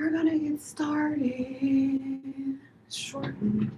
We're gonna get started shortly.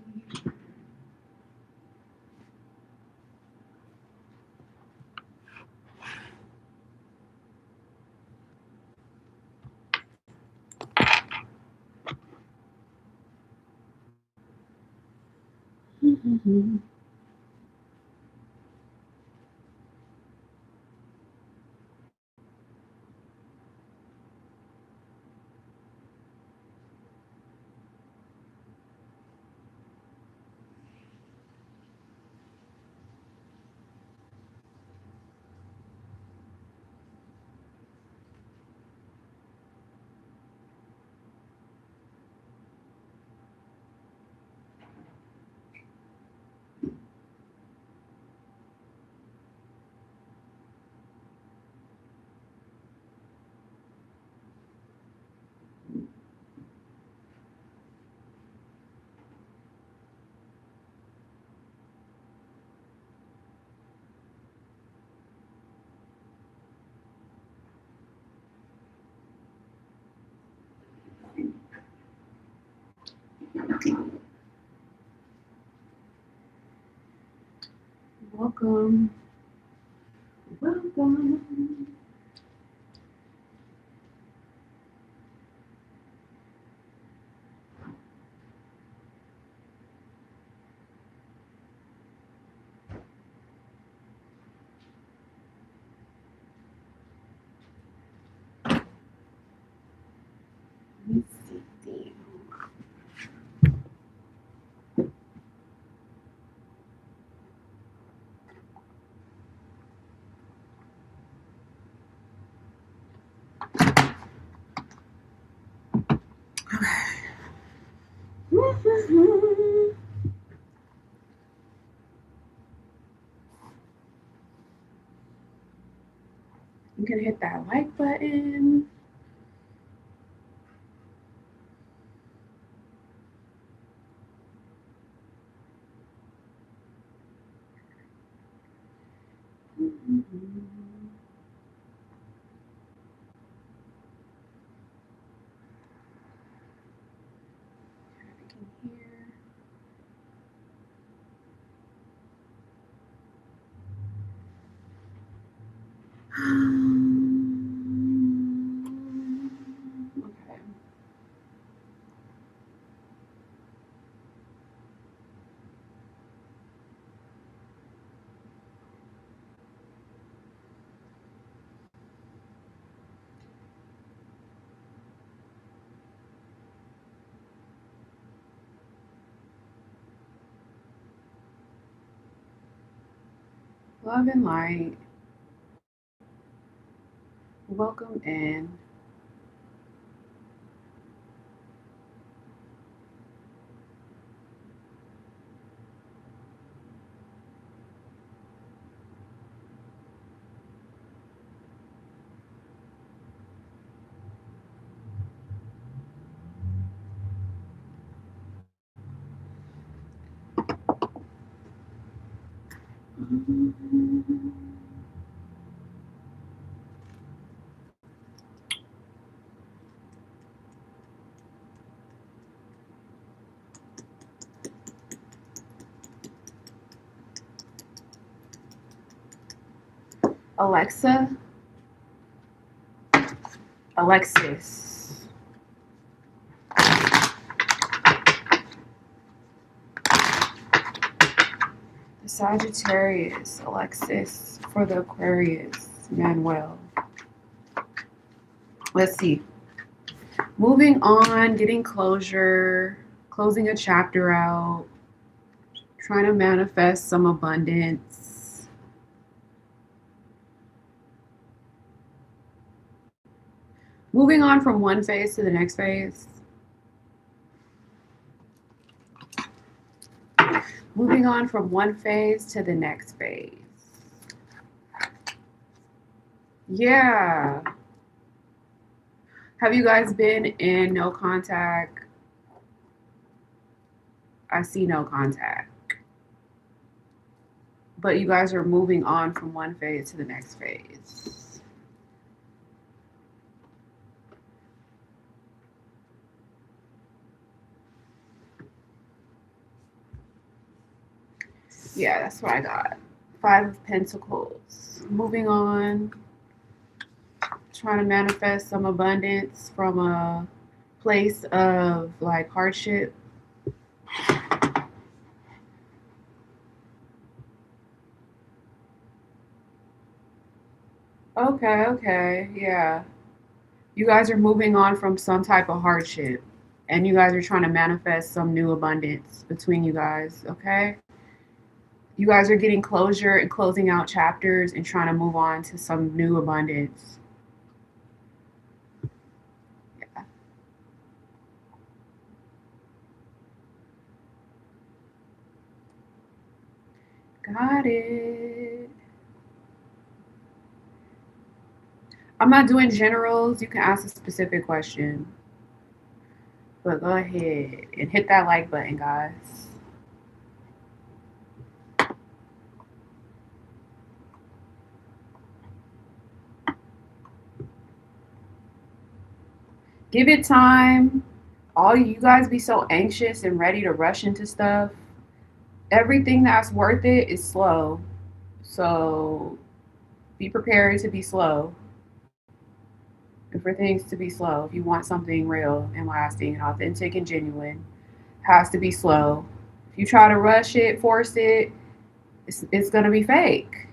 Welcome. Welcome. Let me see. You can hit that like button. Okay. Love and light. Welcome in. Alexis. The Sagittarius, Alexis for the Aquarius, Manuel. Let's see. Moving on, getting closure, closing a chapter out, trying to manifest some abundance. Moving on from one phase to the next phase. Moving on from one phase to the next phase. Yeah. Have you guys been in no contact? I see no contact. But you guys are moving on from one phase to the next phase. Yeah, that's what I got. 5 of Pentacles. Moving on. Trying to manifest some abundance from a place of like hardship. Okay, yeah. You guys are moving on from some type of hardship and you guys are trying to manifest some new abundance between you guys, okay? You guys are getting closure and closing out chapters and trying to move on to some new abundance. Yeah. Got it. I'm not doing generals. You can ask a specific question. But go ahead and hit that like button, guys. Give it time. All you guys be so anxious and ready to rush into stuff. Everything that's worth it is slow. So be prepared to be slow and for things to be slow. If you want something real and lasting and authentic and genuine, has to be slow. If you try to rush it, force it, it's going to be fake.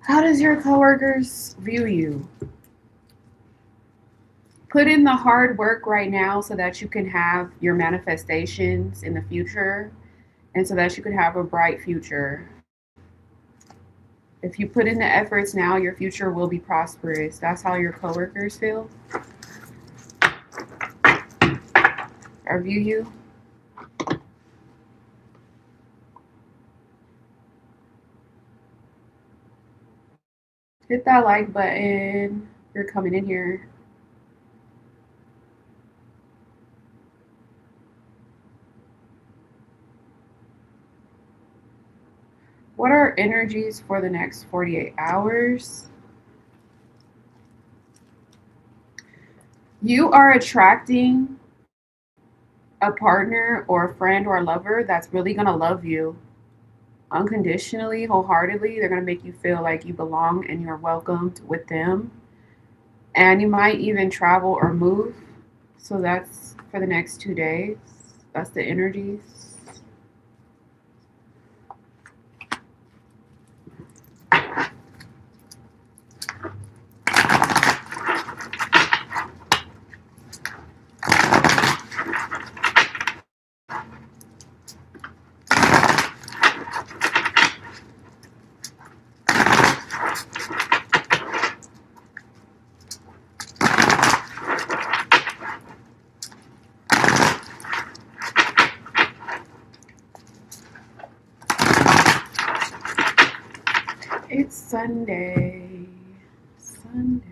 How does your coworkers view you? Put in the hard work right now so that you can have your manifestations in the future and so that you can have a bright future. If you put in the efforts now, your future will be prosperous. That's how your coworkers feel or view you. Hit that like button. You're coming in here. What are energies for the next 48 hours? You are attracting a partner or a friend or a lover that's really going to love you unconditionally, wholeheartedly. They're going to make you feel like you belong and you're welcomed with them. And you might even travel or move. So that's for the next 2 days. That's the energies. It's Sunday. Sunday.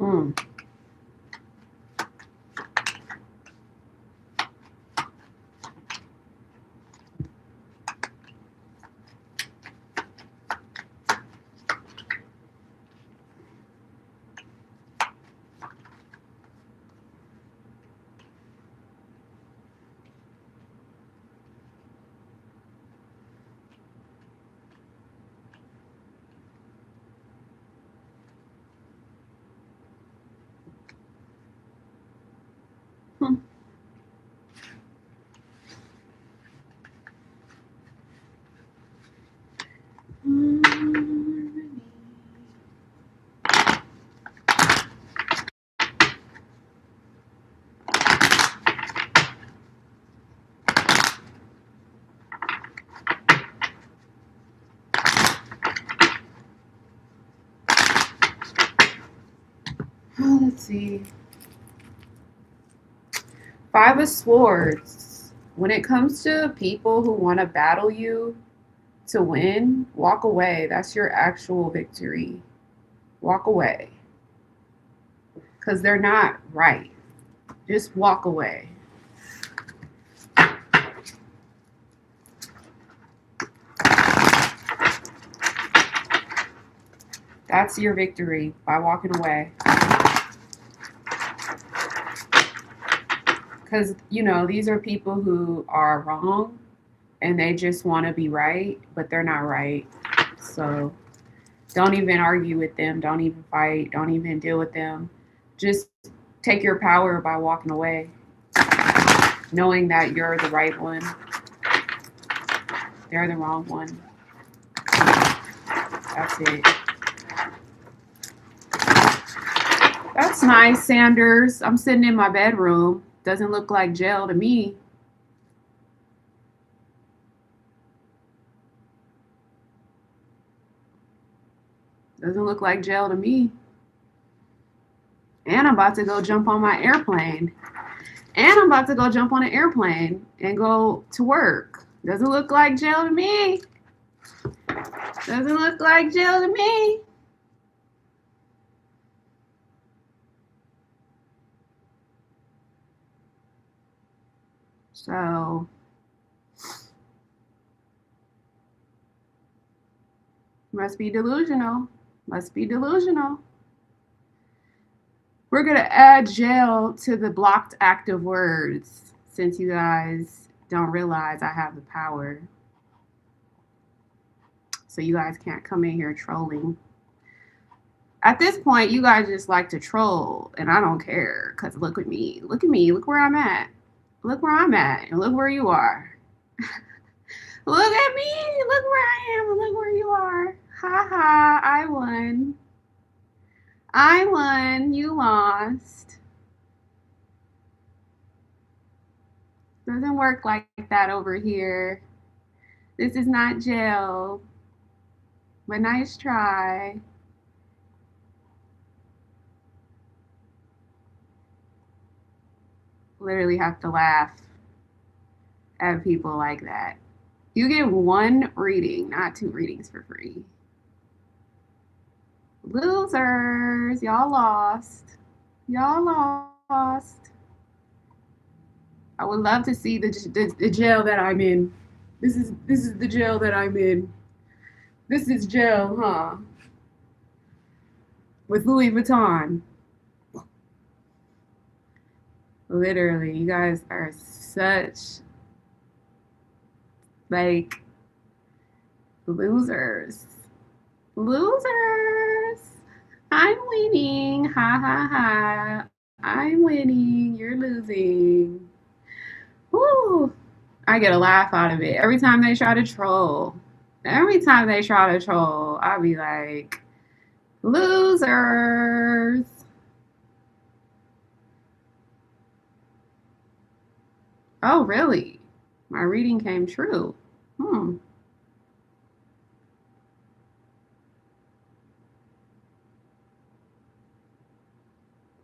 Hmm. Hmm. Let's see. 5 of Swords. When it comes to people who want to battle you to win, walk away. That's your actual victory. Walk away. Because they're not right. Just walk away. That's your victory by walking away. Because, you know, these are people who are wrong and they just want to be right, but they're not right. So don't even argue with them. Don't even fight. Don't even deal with them. Just take your power by walking away, knowing that you're the right one. They're the wrong one. That's it. That's nice, Sanders. I'm sitting in my bedroom. Doesn't look like jail to me. Doesn't look like jail to me. And I'm about to go jump on my airplane. And I'm about to go jump on an airplane and go to work. Doesn't look like jail to me. Doesn't look like jail to me. So must be delusional. Must be delusional. We're going to add jail to the blocked active words since you guys don't realize I have the power. So you guys can't come in here trolling. At this point, you guys just like to troll, and I don't care because look at me. Look at me. Look where I'm at. Look where I'm at, and look where you are. Look at me. Look where I am, and look where you are. Ha ha. I won. I won. You lost. Doesn't work like that over here. This is not jail. But nice try. Literally have to laugh at people like that. You get 1 reading, not 2 readings for free. Losers. Y'all lost. Y'all lost. I would love to see the jail that I'm in. This is the jail that I'm in. This is jail, huh? With Louis Vuitton. Literally, you guys are such like losers. Losers. I'm winning. Ha ha ha. I'm winning. You're losing. Woo. I get a laugh out of it every time they try to troll. Every time they try to troll, I'll be like, losers. Oh, really? My reading came true.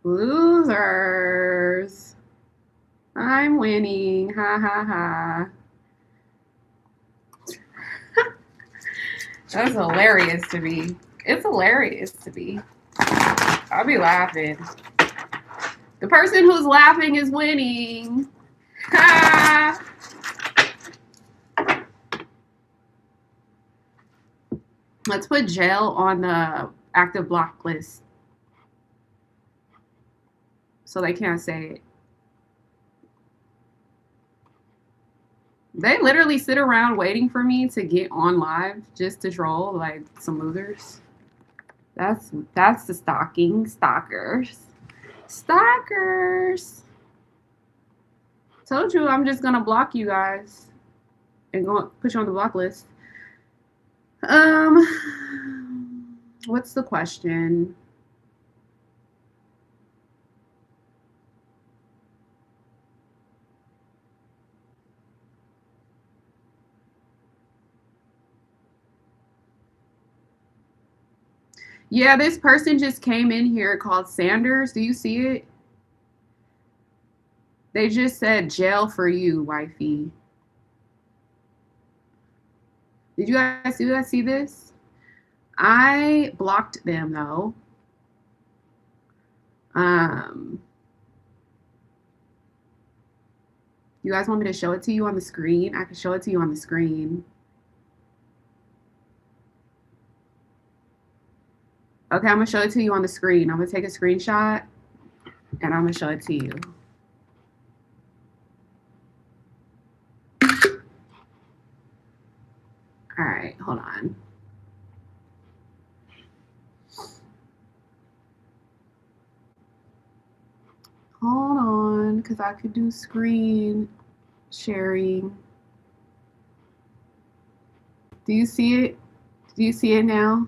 Losers. I'm winning. Ha ha ha. That's hilarious to me. It's hilarious to me. I'll be laughing. The person who's laughing is winning. Ha! Let's put Zelle on the active block list so they can't say it. They literally sit around waiting for me to get on live just to troll like some losers. That's the stalkers. Stalkers. Told you I'm just gonna block you guys and go put you on the block list. What's the question? Yeah, this person just came in here called Sanders. Do you see it? They just said jail for you, wifey. Did you guys see this? I blocked them though. You guys want me to show it to you on the screen? I can show it to you on the screen. Okay, I'm gonna show it to you on the screen. I'm gonna take a screenshot and I'm gonna show it to you. All right, hold on. Hold on, because I could do screen sharing. Do you see it? Do you see it now?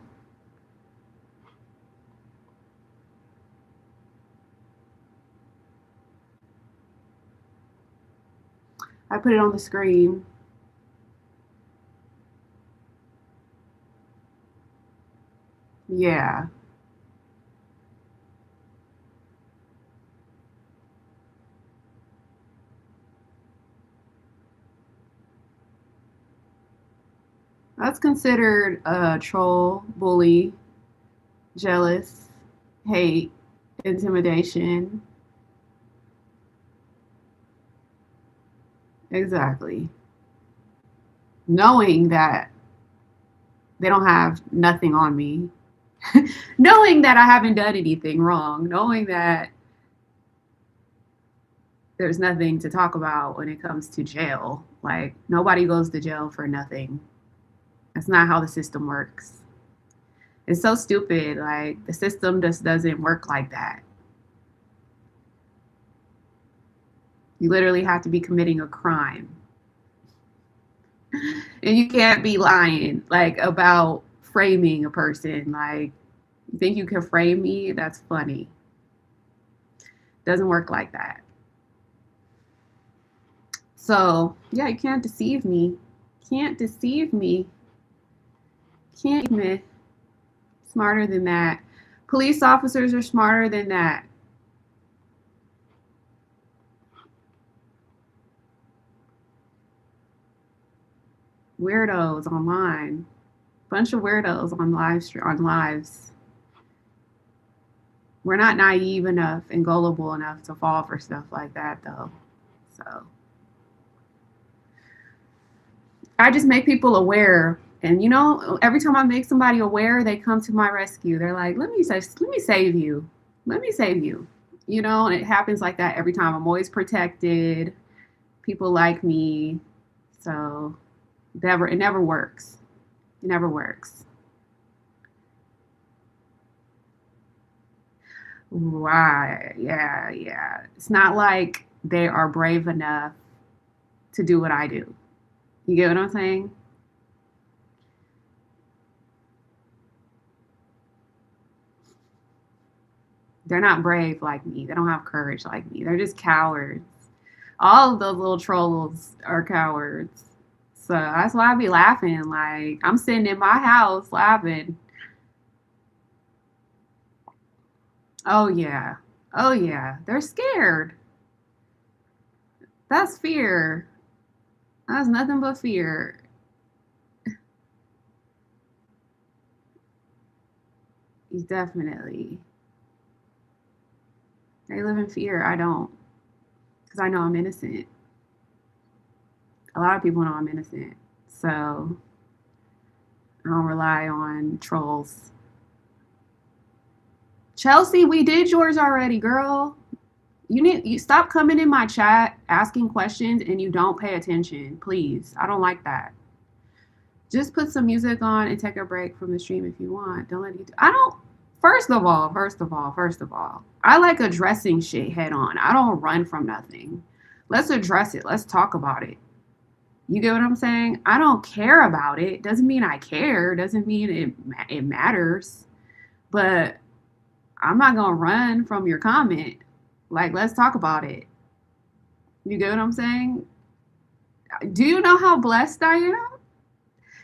I put it on the screen. Yeah. That's considered a troll, bully, jealous, hate, intimidation. Exactly. Knowing that they don't have nothing on me, knowing that I haven't done anything wrong, knowing that there's nothing to talk about when it comes to jail. Like, nobody goes to jail for nothing. That's not how the system works. It's so stupid. Like, the system just doesn't work like that. You literally have to be committing a crime. And you can't be lying, like, about framing a person. Like, you think you can frame me? That's funny. Doesn't work like that. So, yeah, you can't deceive me. Can't deceive me. Can't me. Smarter than that. Police officers are smarter than that. Weirdos online. Bunch of weirdos on lives. We're not naive enough and gullible enough to fall for stuff like that though. So I just make people aware. And you know, every time I make somebody aware, they come to my rescue. They're like, let me save you. Let me save you. You know, and it happens like that every time. I'm always protected. People like me. So it never works. It never works. Right. Yeah. It's not like they are brave enough to do what I do. You get what I'm saying? They're not brave like me. They don't have courage like me. They're just cowards. All of those little trolls are cowards. So that's why I be laughing. Like, I'm sitting in my house laughing. Oh, yeah. Oh, yeah. They're scared. That's fear. That's nothing but fear. Definitely. They live in fear. I don't, because I know I'm innocent. A lot of people know I'm innocent. So I don't rely on trolls. Chelsea, we did yours already, girl. You stop coming in my chat asking questions and you don't pay attention, please. I don't like that. Just put some music on and take a break from the stream if you want. Don't let you. I don't. First of all, I like addressing shit head on. I don't run from nothing. Let's address it. Let's talk about it. You get what I'm saying? I don't care about it. Doesn't mean I care. Doesn't mean it matters. But I'm not gonna run from your comment. Like, let's talk about it. You get what I'm saying? Do you know how blessed I am?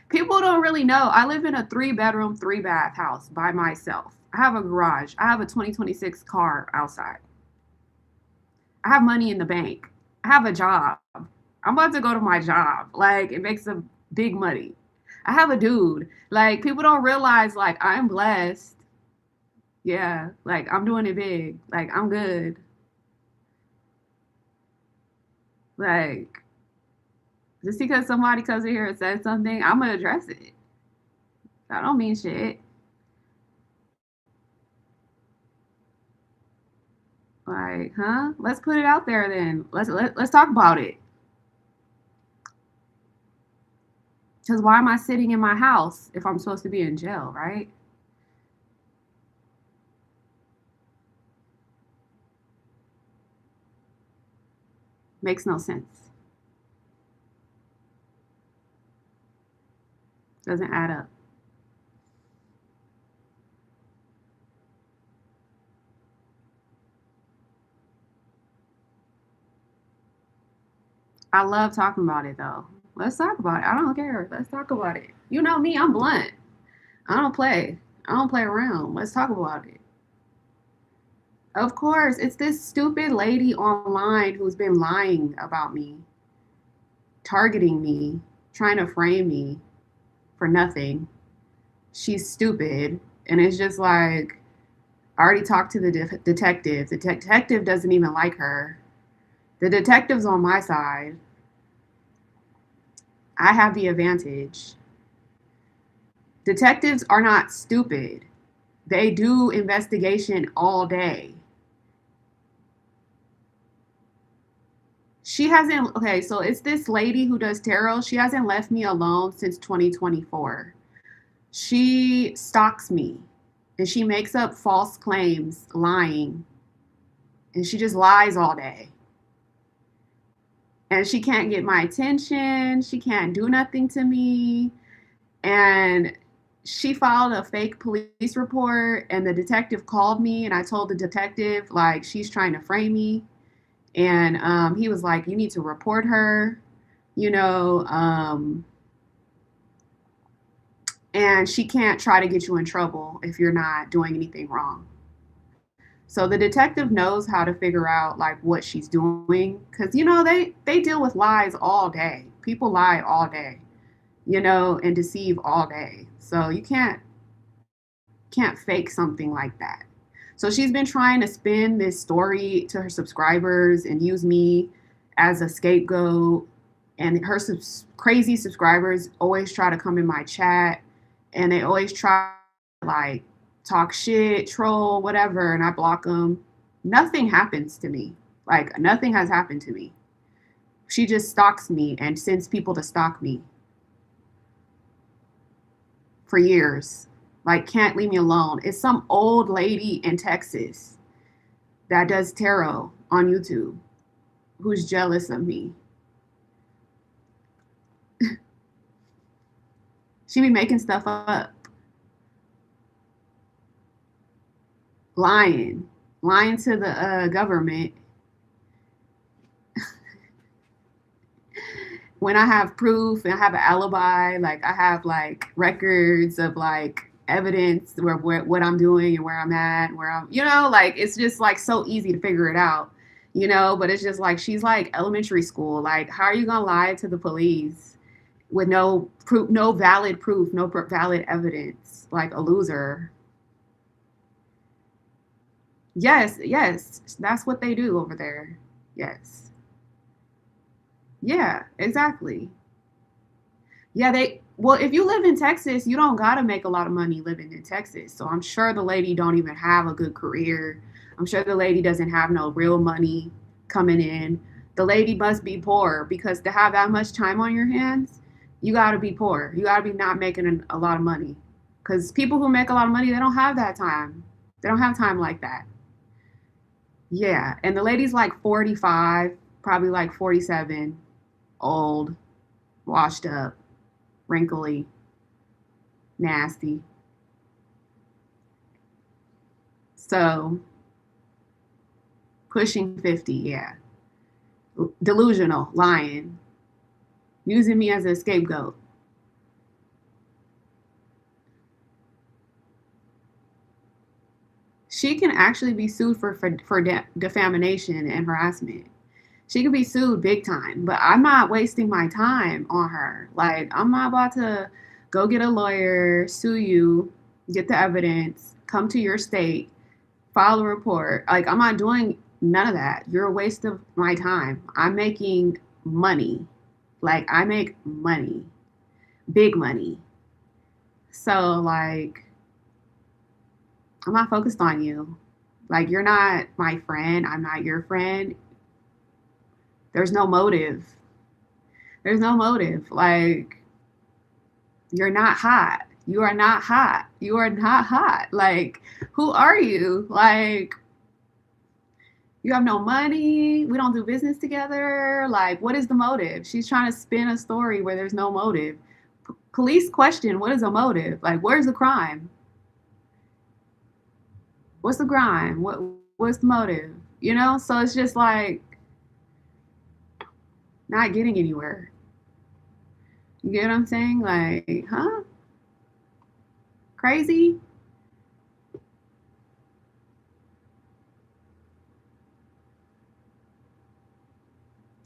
People don't really know. I live in a 3-bedroom, 3-bath house by myself. I have a garage. I have a 2026 car outside. I have money in the bank. I have a job. I'm about to go to my job. Like, it makes a big money. I have a dude. Like, people don't realize, like, I'm blessed. Yeah, like, I'm doing it big. Like, I'm good. Like, just because somebody comes in here and says something, I'm gonna address it. That don't mean shit. Like, huh? Let's put it out there then. Let's talk about it. Because why am I sitting in my house if I'm supposed to be in jail, right? Makes no sense. Doesn't add up. I love talking about it though. Let's talk about it. I don't care. Let's talk about it. You know me, I'm blunt. I don't play. I don't play around. Let's talk about it. Of course, it's this stupid lady online who's been lying about me, targeting me, trying to frame me for nothing. She's stupid. And it's just like, I already talked to the detective. The detective doesn't even like her. The detective's on my side. I have the advantage. Detectives are not stupid. They do investigation all day. She hasn't, okay, so it's this lady who does tarot. She hasn't left me alone since 2024. She stalks me and she makes up false claims, lying, and she just lies all day. And she can't get my attention. She can't do nothing to me. And she filed a fake police report, and the detective called me, and I told the detective, like, she's trying to frame me. And he was like, you need to report her, you know, and she can't try to get you in trouble if you're not doing anything wrong. So the detective knows how to figure out like what she's doing, because you know they deal with lies all day. People lie all day, you know, and deceive all day. So you can't fake something like that. So she's been trying to spin this story to her subscribers and use me as a scapegoat. And her crazy subscribers always try to come in my chat, and they always try to like talk shit, troll, whatever, and I block them. Nothing happens to me. Like nothing has happened to me. She just stalks me and sends people to stalk me for years. Like, can't leave me alone. It's some old lady in Texas that does tarot on YouTube who's jealous of me. She be making stuff up, lying to the government when I have proof and I have an alibi. Like I have like records of like evidence where what I'm doing and where I'm at, where I'm, you know, like it's just like so easy to figure it out, you know. But it's just like she's like elementary school. Like, how are you gonna lie to the police with no proof, no valid proof, valid evidence? Like a loser. Yes, yes, that's what they do over there. Yes. Yeah, exactly. Yeah, well, if you live in Texas, you don't gotta make a lot of money living in Texas. So I'm sure the lady don't even have a good career. I'm sure the lady doesn't have no real money coming in. The lady must be poor because to have that much time on your hands, you gotta be poor. You gotta be not making a lot of money. Because people who make a lot of money, they don't have that time. They don't have time like that. Yeah, and the lady's like 45, probably like 47, old, washed up, wrinkly, nasty. So pushing 50, yeah. Delusional, lying, using me as a scapegoat. She can actually be sued for defamation and harassment. She could be sued big time, but I'm not wasting my time on her. Like, I'm not about to go get a lawyer, sue you, get the evidence, come to your state, file a report. Like, I'm not doing none of that. You're a waste of my time. I'm making money. Like, I make money, big money. So, like, I'm not focused on you. Like, you're not my friend. I'm not your friend. There's no motive. There's no motive. Like, you're not hot. You are not hot. You are not hot. Like, who are you? Like, you have no money. We don't do business together. Like, what is the motive? She's trying to spin a story where there's no motive. Police question, what is a motive? Like, where's the crime? What's the crime? What's the motive? You know? So it's just like not getting anywhere. You get what I'm saying? Like, huh? Crazy?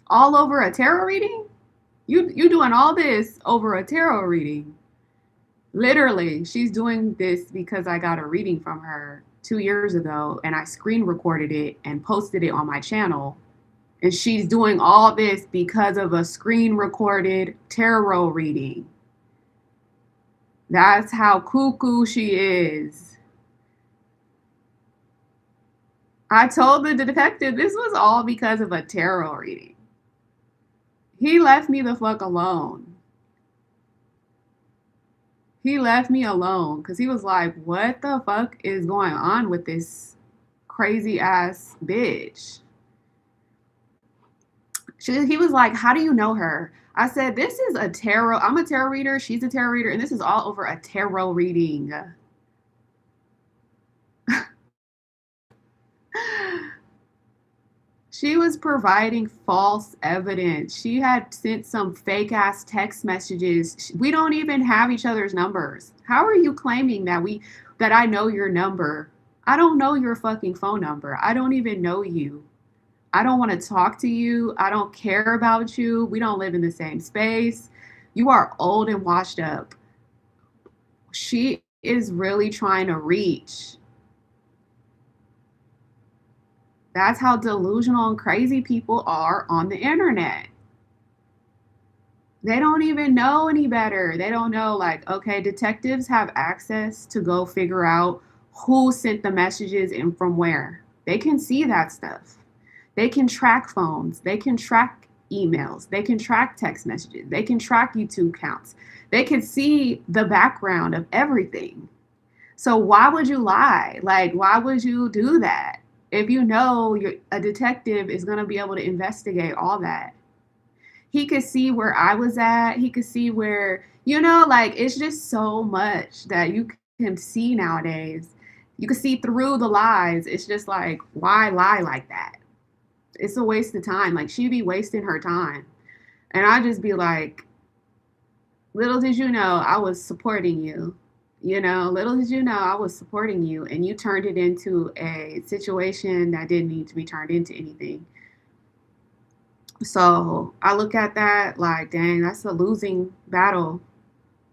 All over a tarot reading? You doing all this over a tarot reading? Literally, she's doing this because I got a reading from her 2 years ago and I screen recorded it and posted it on my channel. And she's doing all this because of a screen recorded tarot reading. That's how cuckoo she is. I told the detective this was all because of a tarot reading. He left me the fuck alone. He left me alone because he was like, what the fuck is going on with this crazy ass bitch? He was like, how do you know her? I said, this is a tarot. I'm a tarot reader. She's a tarot reader. And this is all over a tarot reading. She was providing false evidence. She had sent some fake ass text messages. We don't even have each other's numbers. How are you claiming that I know your number? I don't know your fucking phone number. I don't even know you. I don't want to talk to you. I don't care about you. We don't live in the same space. You are old and washed up. She is really trying to reach. That's how delusional and crazy people are on the internet. They don't even know any better. They don't know, like, okay, detectives have access to go figure out who sent the messages and from where. They can see that stuff. They can track phones. They can track emails. They can track text messages. They can track YouTube counts. They can see the background of everything. So why would you lie? Like, why would you do that? If you know a detective is going to be able to investigate all that. He could see where I was at. He could see where, like it's just so much that you can see nowadays. You can see through the lies. It's just like, why lie like that? It's a waste of time. Like she'd be wasting her time. And I just be like, little did you know I was supporting you. Little did you know I was supporting you and you turned it into a situation that didn't need to be turned into anything. So I look at that like, dang, that's a losing battle.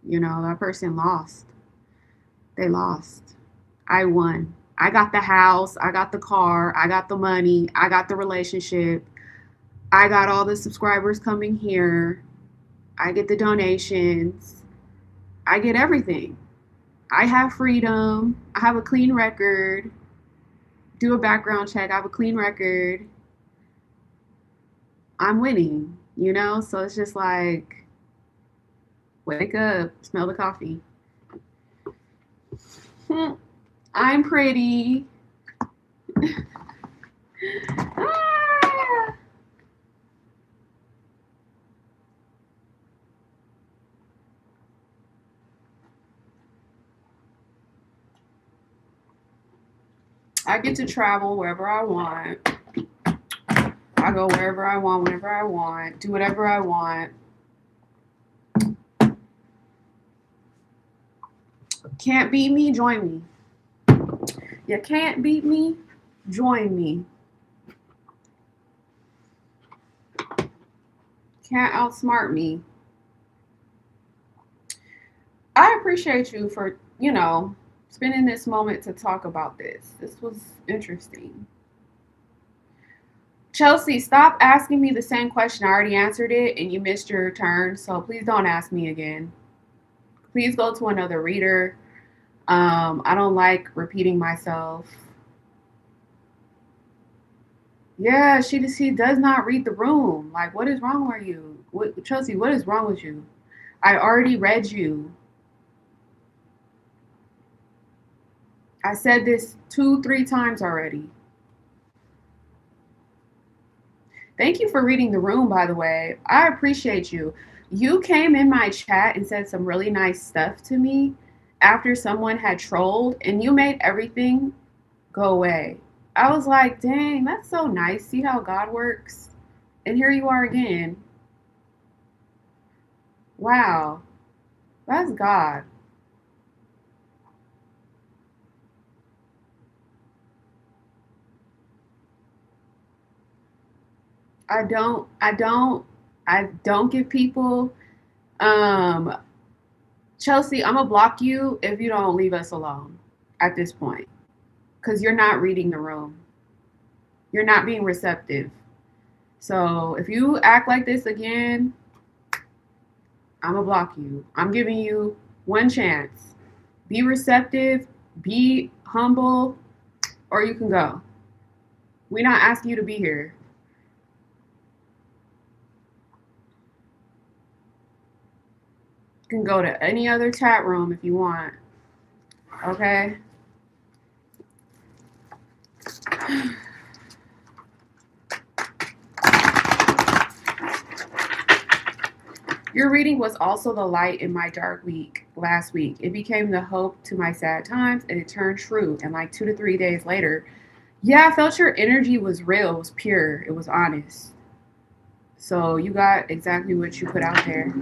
That person lost. They lost. I won. I got the house, I got the car, I got the money, I got the relationship, I got all the subscribers coming here, I get the donations, I get everything. I have freedom, I have a clean record, do a background check, I have a clean record, I'm winning, you know? So it's just like, wake up, smell the coffee. I'm pretty. Ah. I get to travel wherever I want. I go wherever I want, whenever I want, do whatever I want. Can't beat me, join me. You can't beat me, join me. Can't outsmart me. I appreciate you for, spending this moment to talk about this. This was interesting. Chelsea, stop asking me the same question. I already answered it and you missed your turn, so please don't ask me again. Please go to another reader. I don't like repeating myself. Yeah, she does not read the room. Like, what is wrong with you? Chelsea, what is wrong with you? I already read you. I said this 2-3 times already. Thank you for reading the room, by the way. I appreciate you. You came in my chat and said some really nice stuff to me after someone had trolled, and you made everything go away. I was like, dang, that's so nice. See how God works? And here you are again. Wow, that's God. I don't give people, um, Chelsea, I'm gonna block you if you don't leave us alone at this point. Because you're not reading the room. You're not being receptive. So if you act like this again, I'm gonna block you. I'm giving you one chance. Be receptive, be humble, or you can go. We're not asking you to be here. You can go to any other chat room if you want. Okay? Your reading was also the light in my dark week last week. It became the hope to my sad times, and it turned true. And like 2 to 3 days later, yeah, I felt your energy was real. It was pure. It was honest. So you got exactly what you put out there.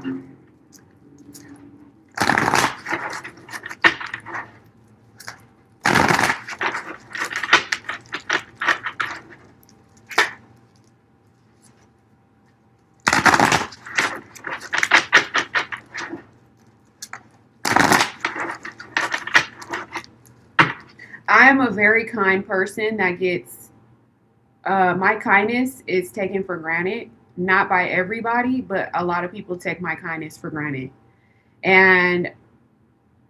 I am a very kind person that gets my kindness is taken for granted. Not by everybody, but a lot of people take my kindness for granted. And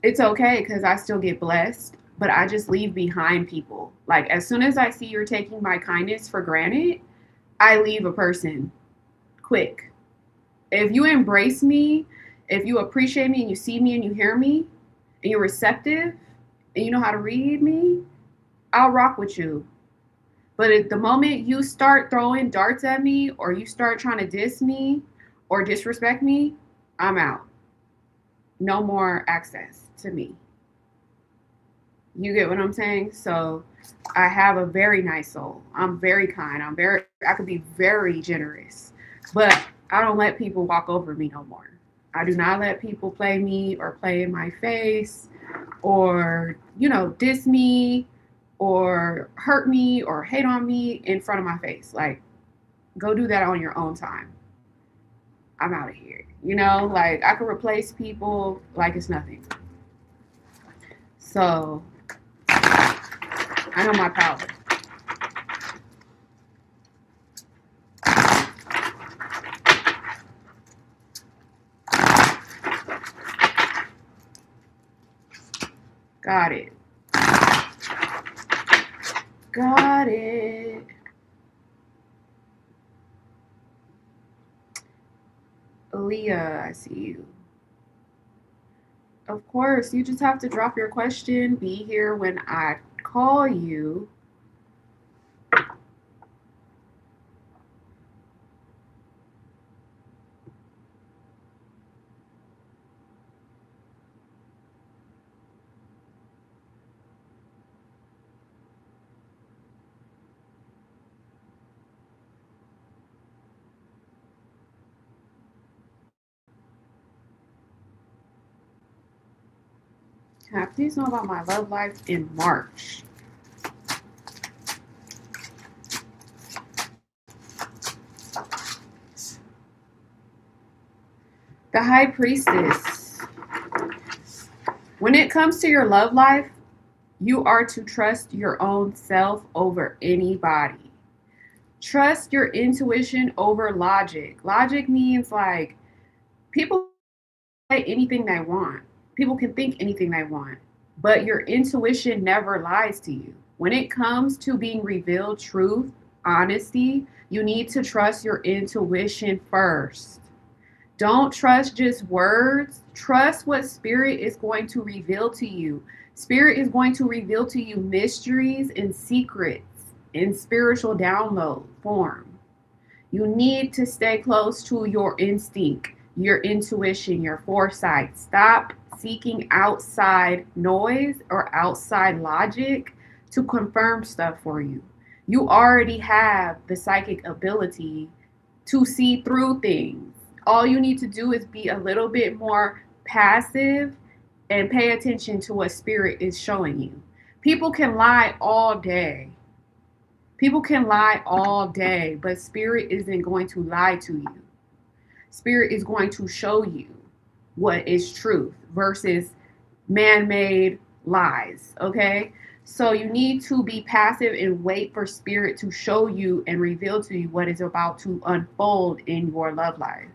it's okay because I still get blessed, but I just leave behind people. Like, as soon as I see you're taking my kindness for granted, I leave a person quick. If you embrace me, if you appreciate me and you see me and you hear me and you're receptive and you know how to read me, I'll rock with you. But at the moment you start throwing darts at me or you start trying to diss me or disrespect me, I'm out. No more access to me. You get what I'm saying? So I have a very nice soul. I'm very kind. I could be very generous. But I don't let people walk over me no more. I do not let people play me or play in my face or, diss me or hurt me or hate on me in front of my face. Like, go do that on your own time. I'm out of here. Like, I could replace people like it's nothing. So I know my power. Got it. Got it. Aaliyah, I see you. Of course, you just have to drop your question. Be here when I call you. Please know about my love life in March. The High Priestess. When it comes to your love life, you are to trust your own self over anybody. Trust your intuition over logic. Logic means like people say anything they want. People can think anything they want, but your intuition never lies to you. When it comes to being revealed truth, honesty, you need to trust your intuition first. Don't trust just words. Trust what spirit is going to reveal to you. Spirit is going to reveal to you mysteries and secrets in spiritual download form. You need to stay close to your instinct, your intuition, your foresight. Stop seeking outside noise or outside logic to confirm stuff for you. You already have the psychic ability to see through things. All you need to do is be a little bit more passive and pay attention to what spirit is showing you. People can lie all day. People can lie all day, but spirit isn't going to lie to you. Spirit is going to show you what is truth versus man-made lies, okay? So you need to be passive and wait for spirit to show you and reveal to you what is about to unfold in your love life.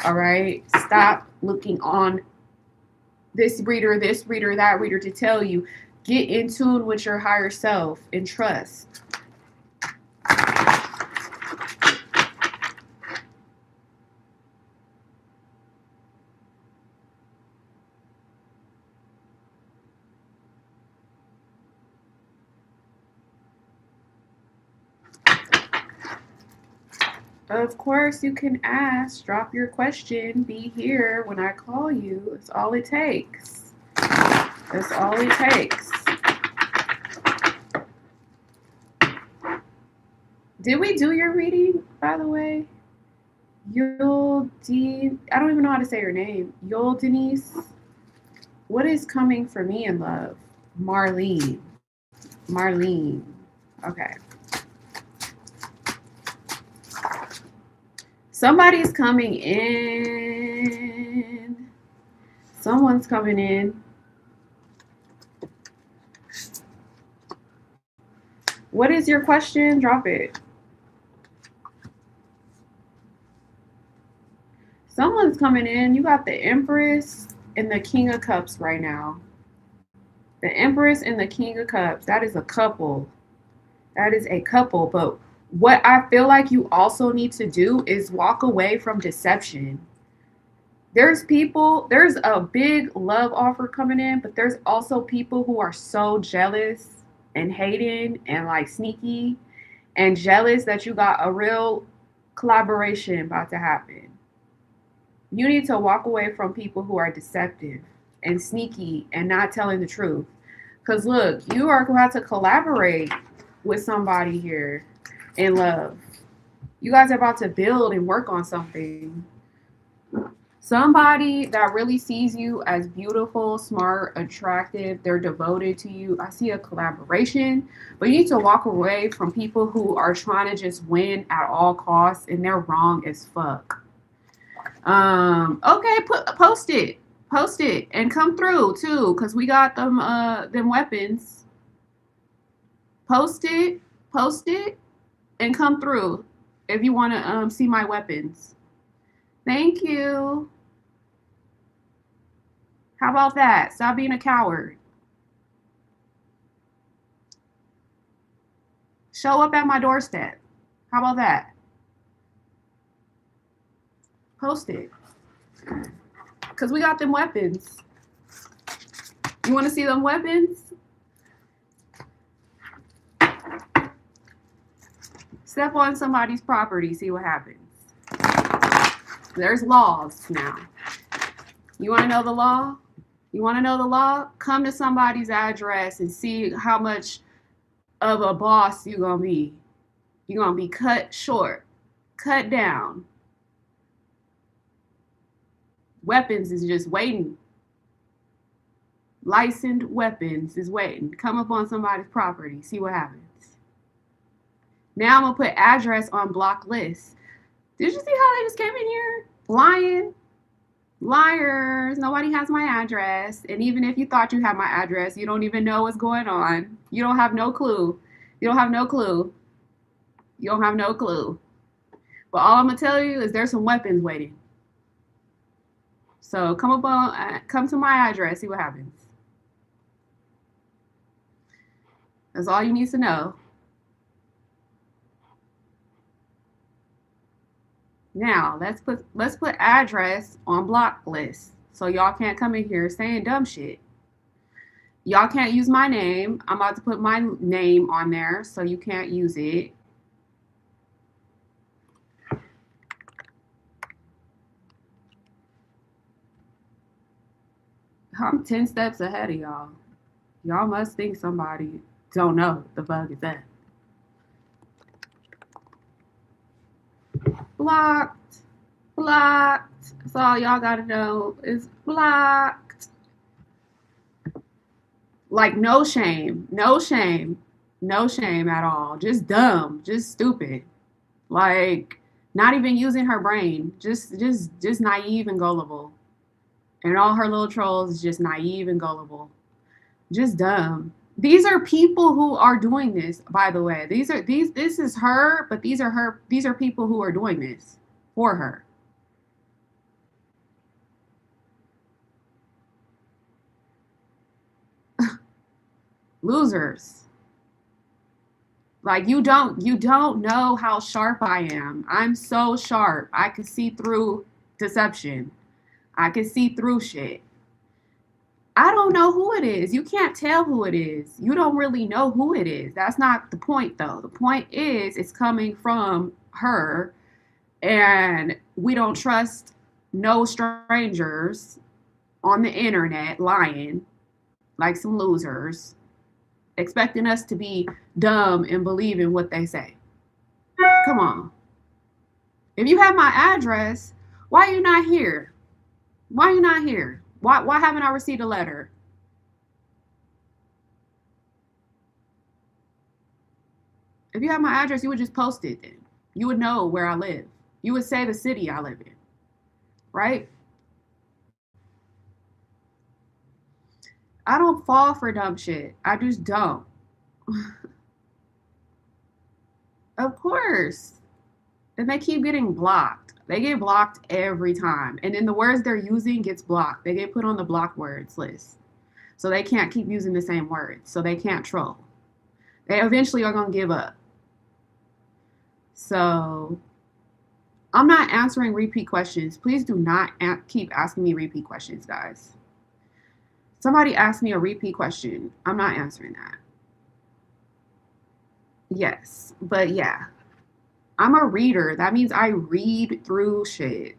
All right? Stop looking on this reader, that reader to tell you. Get in tune with your higher self and trust. Of course, you can ask, drop your question, be here when I call you. It's all it takes. That's all it takes. Did we do your reading, by the way? Yul I don't even know how to say your name. Yul Denise. What is coming for me in love? Marlene. Okay. Somebody's coming in. Someone's coming in. What is your question? Drop it. Someone's coming in. You got the Empress and the King of Cups right now. The Empress and the King of Cups. That is a couple. That is a couple. But what I feel like you also need to do is walk away from deception. There's a big love offer coming in, but there's also people who are so jealous and hating and like sneaky and jealous that you got a real collaboration about to happen. You need to walk away from people who are deceptive and sneaky and not telling the truth. Because look, you are going to have to collaborate with somebody here in love. You guys are about to build and work on something. Somebody that really sees you as beautiful, smart, attractive, they're devoted to you. I see a collaboration, but you need to walk away from people who are trying to just win at all costs and they're wrong as fuck. Okay, post it and come through too, because we got them weapons. Post it, and come through if you want to see my weapons. Thank you. How about that? Stop being a coward. Show up at my doorstep. How about that? Post it. Because we got them weapons. You want to see them weapons? Step on somebody's property, see what happens. There's laws now. You want to know the law? You want to know the law? Come to somebody's address and see how much of a boss you're going to be. You're going to be cut short, cut down. Weapons is just waiting. Licensed weapons is waiting. Come up on somebody's property, see what happens. Now I'm going to put address on block list. Did you see how they just came in here? Lying. Liars. Nobody has my address. And even if you thought you had my address, you don't even know what's going on. You don't have no clue. You don't have no clue. You don't have no clue. But all I'm going to tell you is there's some weapons waiting. So come to my address, see what happens. That's all you need to know. Now let's put address on block list so y'all can't come in here saying dumb shit. Y'all can't use my name. I'm about to put my name on there so you can't use it. I'm 10 steps ahead of y'all. Y'all must think somebody don't know the fuck is that. Blocked. Blocked. That's all y'all gotta know is blocked. Like no shame. No shame. No shame at all. Just dumb. Just stupid. Like not even using her brain. Just naive and gullible. And all her little trolls is just naive and gullible. Just dumb. These are people who are doing this, by the way. This is her, but these are people who are doing this for her. Losers. Like you don't know how sharp I am. I'm so sharp. I can see through deception. I can see through shit. I don't know who it is. You can't tell who it is. You don't really know who it is. That's not the point, though. The point is it's coming from her, and we don't trust no strangers on the internet lying like some losers, expecting us to be dumb and believe in what they say. Come on. If you have my address, why are you not here? Why are you not here? Why haven't I received a letter? If you have my address, you would just post it then. You would know where I live. You would say the city I live in, right? I don't fall for dumb shit. I just don't. Of course. And they keep getting blocked. They get blocked every time. And then the words they're using gets blocked. They get put on the blocked words list. So they can't keep using the same words. So they can't troll. They eventually are going to give up. So I'm not answering repeat questions. Please do not keep asking me repeat questions, guys. Somebody asked me a repeat question. I'm not answering that. Yes, but yeah. I'm a reader. That means I read through shit.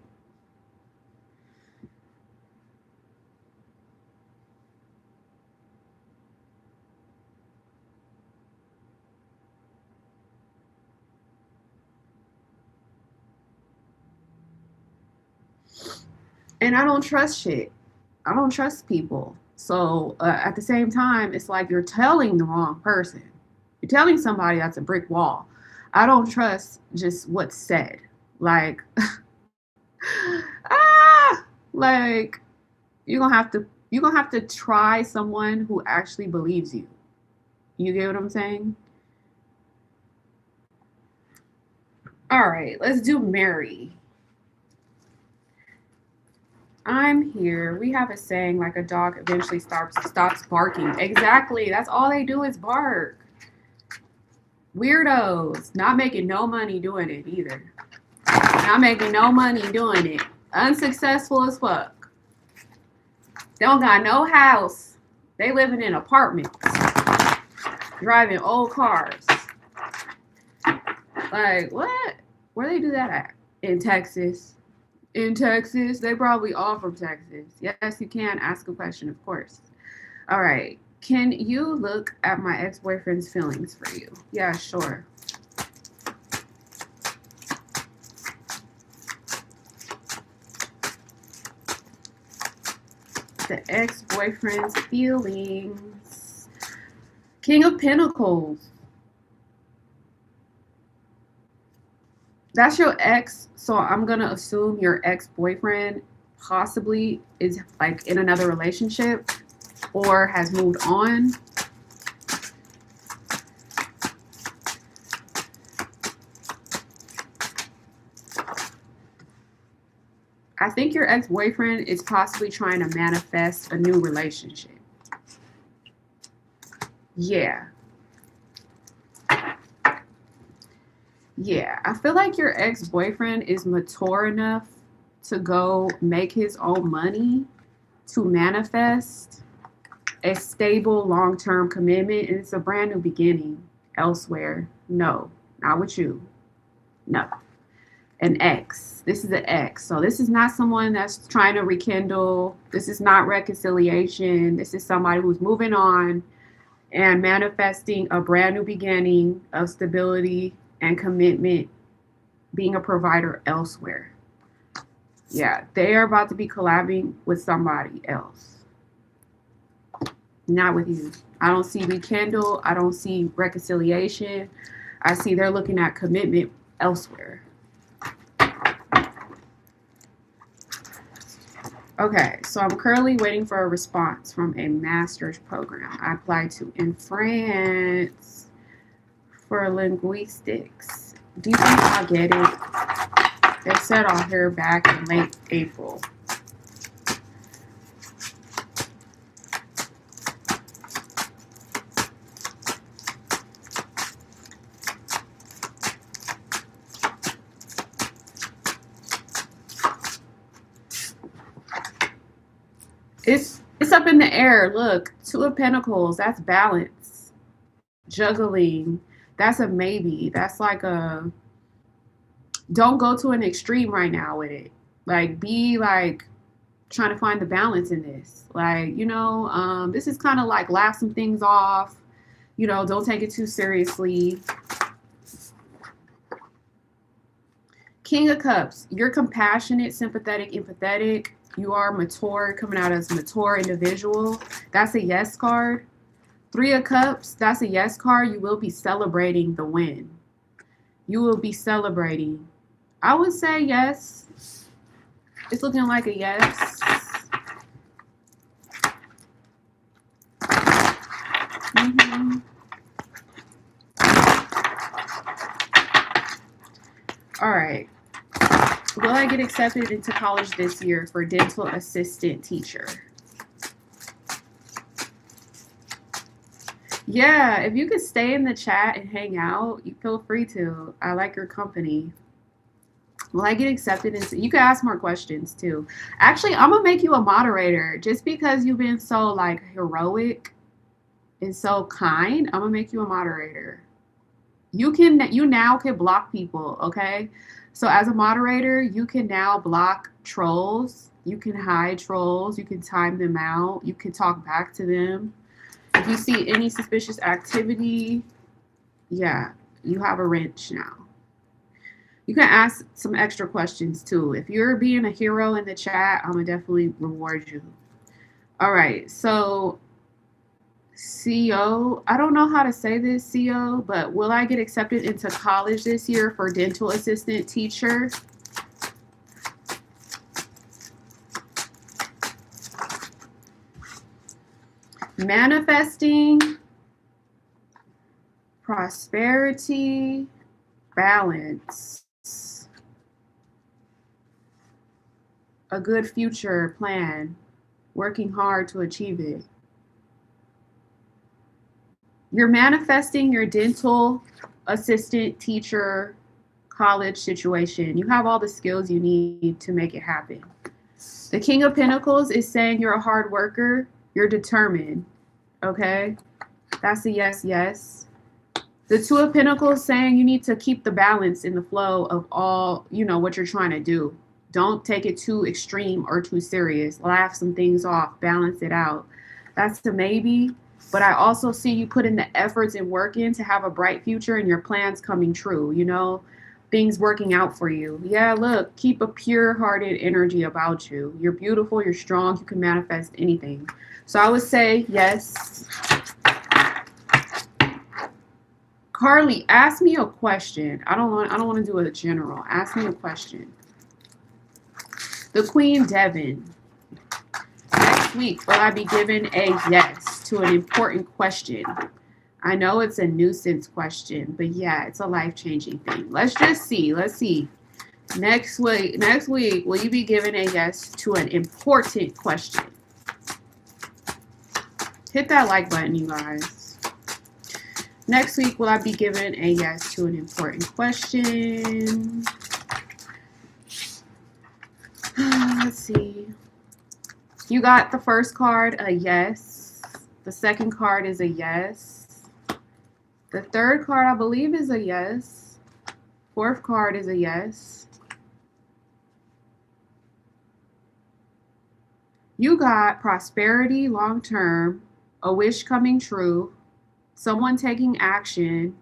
And I don't trust shit. I don't trust people. So at the same time, it's like you're telling the wrong person. You're telling somebody that's a brick wall. I don't trust just what's said. Like, like you're gonna have to try someone who actually believes you. You get what I'm saying? All right, let's do Mary. I'm here. We have a saying like a dog eventually stops barking. Exactly. That's all they do is bark. Weirdos. Not making no money doing it either. Not making no money doing it. Unsuccessful as fuck. They don't got no house. They living in apartments. Driving old cars. Like, what? Where they do that at? In Texas. In Texas. They probably all from Texas. Yes, you can ask a question, of course. All right. Can you look at my ex-boyfriend's feelings for you? Yeah, sure. The ex-boyfriend's feelings. King of Pentacles. That's your ex, so I'm gonna assume your ex-boyfriend possibly is like in another relationship or has moved on. I think your ex-boyfriend is possibly trying to manifest a new relationship. Yeah. Yeah, I feel like your ex-boyfriend is mature enough to go make his own money to manifest a stable long-term commitment, and it's a brand new beginning elsewhere. No, not with you. No. An ex. This is an ex. So this is not someone that's trying to rekindle. This is not reconciliation. This is somebody who's moving on and manifesting a brand new beginning of stability and commitment, being a provider elsewhere. Yeah, they are about to be collabing with somebody else, not with you. I don't see rekindle. I don't see reconciliation. I see they're looking at commitment elsewhere. Okay, so I'm currently waiting for a response from a master's program I applied to in France for linguistics. Do you think I'll get it? They said I'll hear back in late April. It's up in the air. Look, Two of Pentacles. That's balance. Juggling. That's a maybe. That's like a don't go to an extreme right now with it. Like be like trying to find the balance in this. Like, this is kind of like laugh some things off. Don't take it too seriously. King of Cups. You're compassionate, sympathetic, empathetic. You are mature, coming out as a mature individual. That's a yes card. Three of Cups. That's a yes card. You will be celebrating the win. You will be celebrating. I would say yes. It's looking like a yes. Mm-hmm. All right. Will I get accepted into college this year for dental assistant teacher? Yeah, if you could stay in the chat and hang out, you feel free to. I like your company. Will I get accepted into? You can ask more questions too. Actually, I'm gonna make you a moderator just because you've been so like heroic and so kind. I'm gonna make you a moderator. You now can block people, okay? So as a moderator, you can now block trolls. You can hide trolls. You can time them out. You can talk back to them. If you see any suspicious activity, yeah, you have a wrench now. You can ask some extra questions too. If you're being a hero in the chat, I'm gonna definitely reward you. All right, so CO, I don't know how to say this, CO, but will I get accepted into college this year for dental assistant teacher? Manifesting, prosperity, balance. a good future plan, working hard to achieve it. You're manifesting your dental assistant, teacher, college situation. You have all the skills you need to make it happen. The King of Pentacles is saying you're a hard worker, you're determined, okay? That's a yes, yes. The Two of Pentacles saying you need to keep the balance in the flow of all, what you're trying to do. Don't take it too extreme or too serious. Laugh some things off, balance it out. That's a maybe. But I also see you put in the efforts and work in to have a bright future and your plans coming true, things working out for you. Yeah, look, keep a pure-hearted energy about you. You're beautiful, you're strong, you can manifest anything. So I would say yes. Carly, ask me a question. I don't want to do a general. Ask me a question. The Queen Devin. Next week, will I be given a yes to an important question? I know it's a nuisance question, but yeah, it's a life-changing thing. Let's just see. Let's see. Next week, will you be given a yes to an important question? Hit that like button, you guys. Next week, will I be given a yes to an important question? Let's see. You got the first card, a yes. The second card is a yes. The third card, I believe, is a yes. Fourth card is a yes. You got prosperity long term, a wish coming true, someone taking action,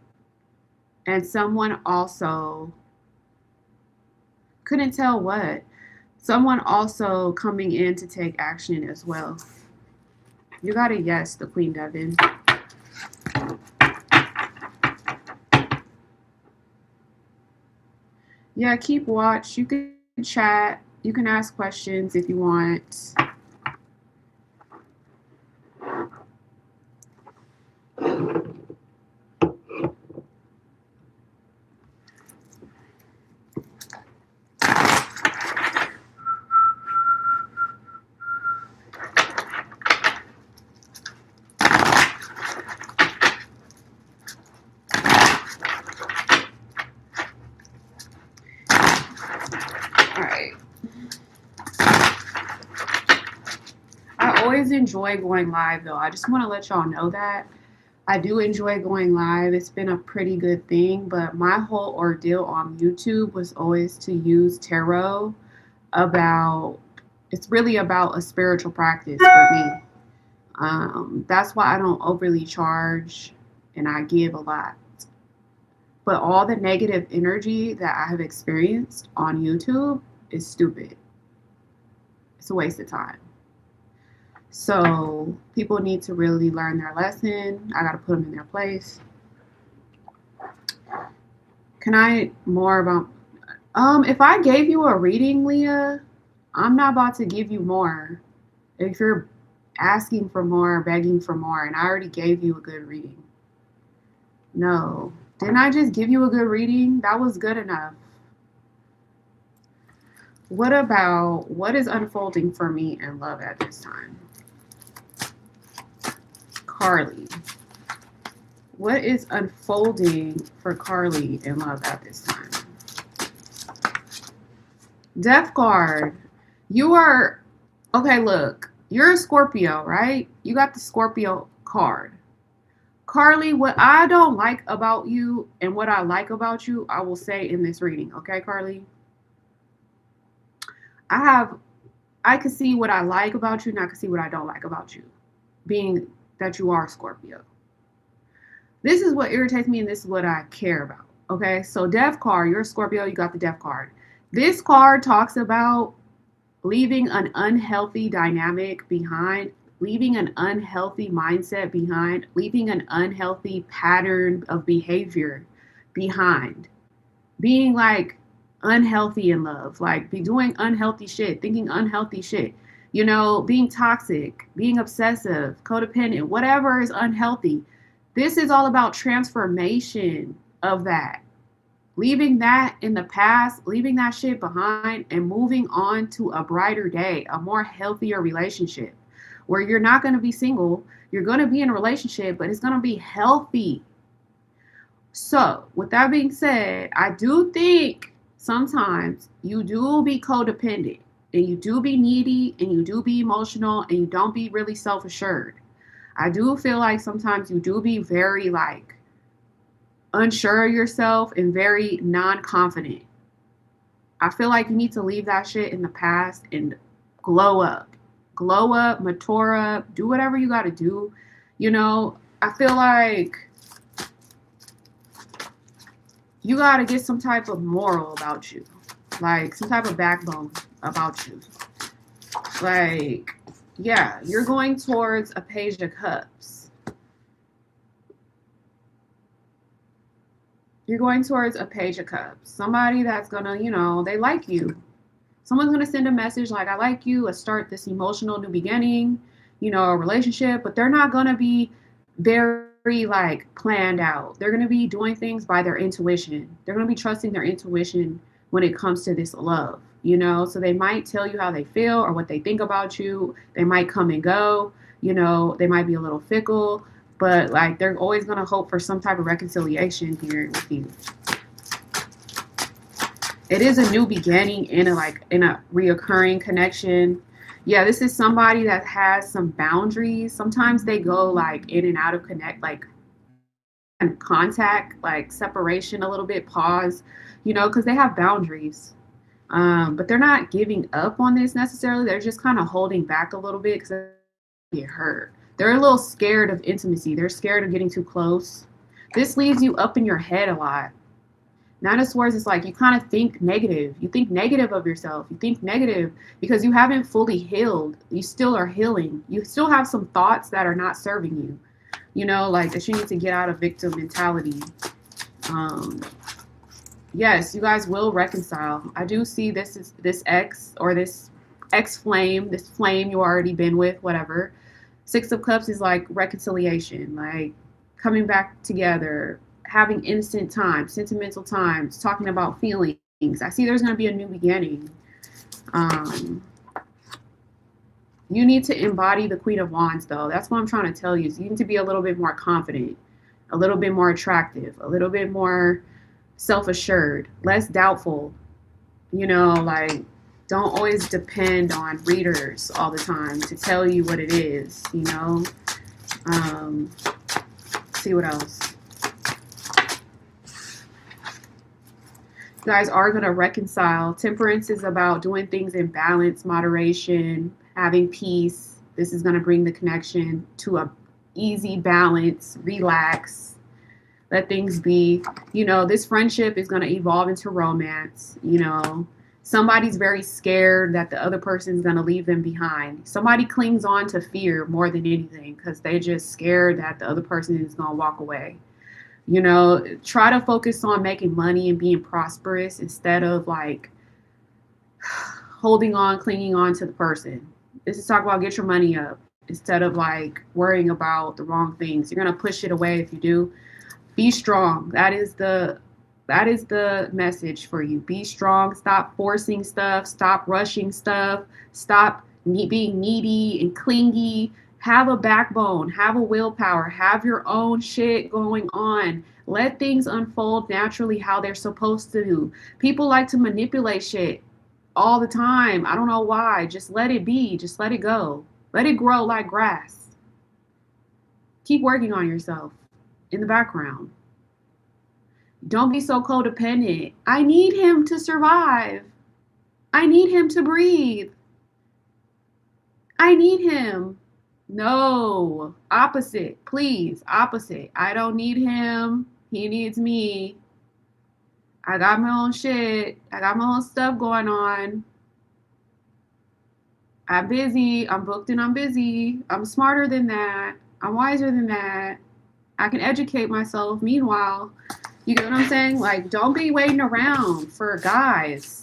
and someone also, couldn't tell what, someone also coming in to take action as well. You got a yes, the Queen Devin. Yeah, keep watch. You can chat. You can ask questions if you want. Enjoy going live though. I just want to let y'all know that I do enjoy going live. It's been a pretty good thing, but my whole ordeal on YouTube was always to use tarot it's really about a spiritual practice for me. That's why I don't overly charge and I give a lot. But all the negative energy that I have experienced on YouTube is stupid. It's a waste of time. So people need to really learn their lesson. I got to put them in their place. Can I more about, if I gave you a reading, Leah, I'm not about to give you more. If you're asking for more, begging for more, and I already gave you a good reading. No. Didn't I just give you a good reading? That was good enough. What about what is unfolding for me in love at this time? Carly. What is unfolding for Carly in love at this time? Death card. You are, okay, look, you're a Scorpio, right? You got the Scorpio card. Carly, what I don't like about you and what I like about you, I will say in this reading, okay, Carly? I can see what I like about you and I can see what I don't like about you, being that you are Scorpio. This is what irritates me and this is what I care about, okay? So Death card, you're a Scorpio, you got the Death card. This card talks about leaving an unhealthy dynamic behind, leaving an unhealthy mindset behind, leaving an unhealthy pattern of behavior behind, being like unhealthy in love, like be doing unhealthy shit, thinking unhealthy shit, being toxic, being obsessive, codependent, whatever is unhealthy. This is all about transformation of that. leaving that in the past, leaving that shit behind, and moving on to a brighter day, a more healthier relationship where you're not going to be single. You're going to be in a relationship, but it's going to be healthy. So, with that being said, I do think sometimes you do be codependent and you do be needy and you do be emotional and you don't be really self assured. I do feel like sometimes you do be very like unsure of yourself and very non confident. I feel like you need to leave that shit in the past and glow up. Glow up, mature up, do whatever you got to do. You know, I feel like you got to get some type of moral about you, like some type of backbone about you. Like, yeah, you're going towards a page of cups. You're going towards a page of cups. Somebody that's gonna, they like you. Someone's gonna send a message like, I like you, let's start this emotional new beginning, a relationship, but they're not gonna be very like planned out. They're gonna be doing things by their intuition. They're gonna be trusting their intuition when it comes to this love, So they might tell you how they feel or what they think about you. They might come and go, they might be a little fickle, but like they're always gonna hope for some type of reconciliation here with you. It is a new beginning in a reoccurring connection. Yeah, this is somebody that has some boundaries. Sometimes they go like in and out of and contact, like separation a little bit, pause, because they have boundaries. But they're not giving up on this necessarily. They're just kind of holding back a little bit because they get hurt. They're a little scared of intimacy. They're scared of getting too close. This leaves you up in your head a lot. Nine of Swords is like you kind of think negative. You think negative of yourself. You think negative because you haven't fully healed. You still are healing. You still have some thoughts that are not serving you. Like that you need to get out of victim mentality. Yes, you guys will reconcile. I do see this ex or this ex flame, this flame you already been with, whatever. Six of Cups is like reconciliation, like coming back together, having innocent times, sentimental times, talking about feelings. I see there's going to be a new beginning. You need to embody the Queen of Wands, though. That's what I'm trying to tell you. Is you need to be a little bit more confident, a little bit more attractive, a little bit more self-assured, less doubtful. Like don't always depend on readers all the time to tell you what it is. See what else. You guys are going to reconcile. Temperance is about doing things in balance, moderation, having peace. This is going to bring the connection to a easy balance, relax, let things be. This friendship is going to evolve into romance. Somebody's very scared that the other person's going to leave them behind. Somebody clings on to fear more than anything because they're just scared that the other person is going to walk away. Try to focus on making money and being prosperous instead of like holding on, clinging on to the person. This is talk about get your money up instead of like worrying about the wrong things. You're going to push it away if you do. Be strong. That is the message for you. Be strong. Stop forcing stuff. Stop rushing stuff. Stop being needy and clingy. Have a backbone, have a willpower, have your own shit going on. Let things unfold naturally how they're supposed to do. People like to manipulate shit all the time. I don't know why. Just let it be. Just let it go. Let it grow like grass. Keep working on yourself in the background. Don't be so codependent. I need him to survive. I need him to breathe. I need him. No, opposite, please, opposite. I don't need him. He needs me. I got my own shit. I got my own stuff going on. I'm busy. I'm booked and I'm busy. I'm smarter than that. I'm wiser than that. I can educate myself. Meanwhile, you get what I'm saying? Like, don't be waiting around for guys.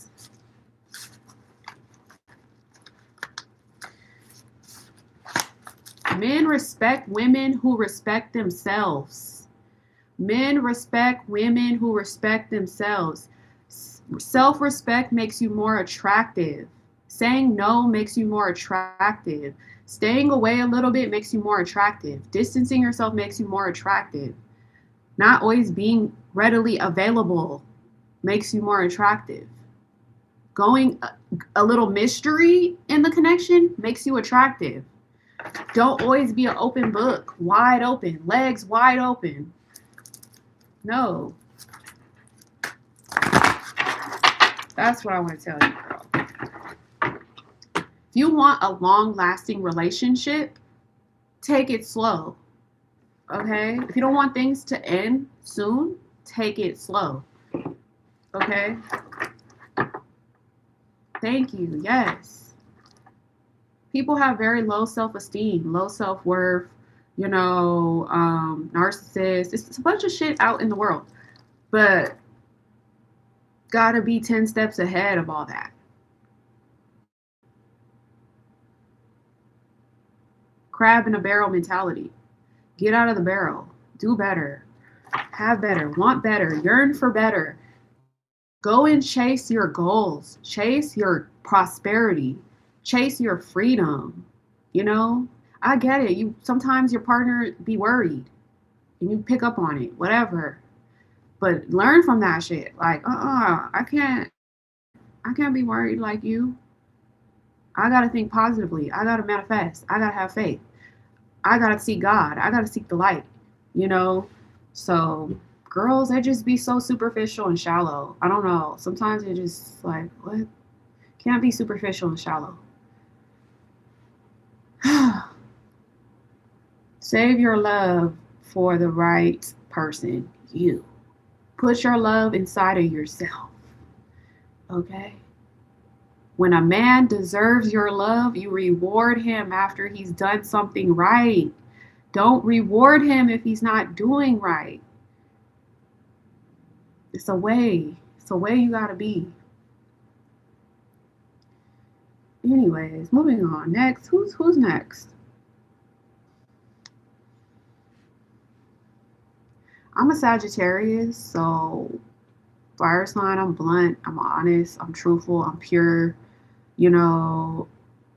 Men respect women who respect themselves. Men respect women who respect themselves. Self-respect makes you more attractive. Saying no makes you more attractive. Staying away a little bit makes you more attractive. Distancing yourself makes you more attractive. Not always being readily available makes you more attractive. Going a little mystery in the connection makes you attractive. Don't always be an open book, wide open, legs wide open. No. That's what I want to tell you, girl. If you want a long-lasting relationship, take it slow. Okay? If you don't want things to end soon, take it slow. Okay? Thank you. Yes. People have very low self-esteem, low self-worth, narcissists. It's a bunch of shit out in the world. But gotta be 10 steps ahead of all that. Crab in a barrel mentality. Get out of the barrel. Do better. Have better. Want better. Yearn for better. Go and chase your goals. Chase your prosperity. Chase your freedom. I get it. Sometimes your partner be worried and you pick up on it, whatever. But learn from that shit. Like, I can't be worried like you. I gotta think positively. I gotta manifest. I gotta have faith. I gotta seek God. I gotta seek the light. So girls, they just be so superficial and shallow. I don't know. Sometimes it just like, what? Can't be superficial and shallow. Save your love for the right person. You. Put your love inside of yourself. Okay? When a man deserves your love, you reward him after he's done something right. Don't reward him if he's not doing right. It's a way. It's a way you gotta be. Anyways, moving on. Next. Who's next? I'm a Sagittarius, so fire sign, I'm blunt, I'm honest, I'm truthful, I'm pure.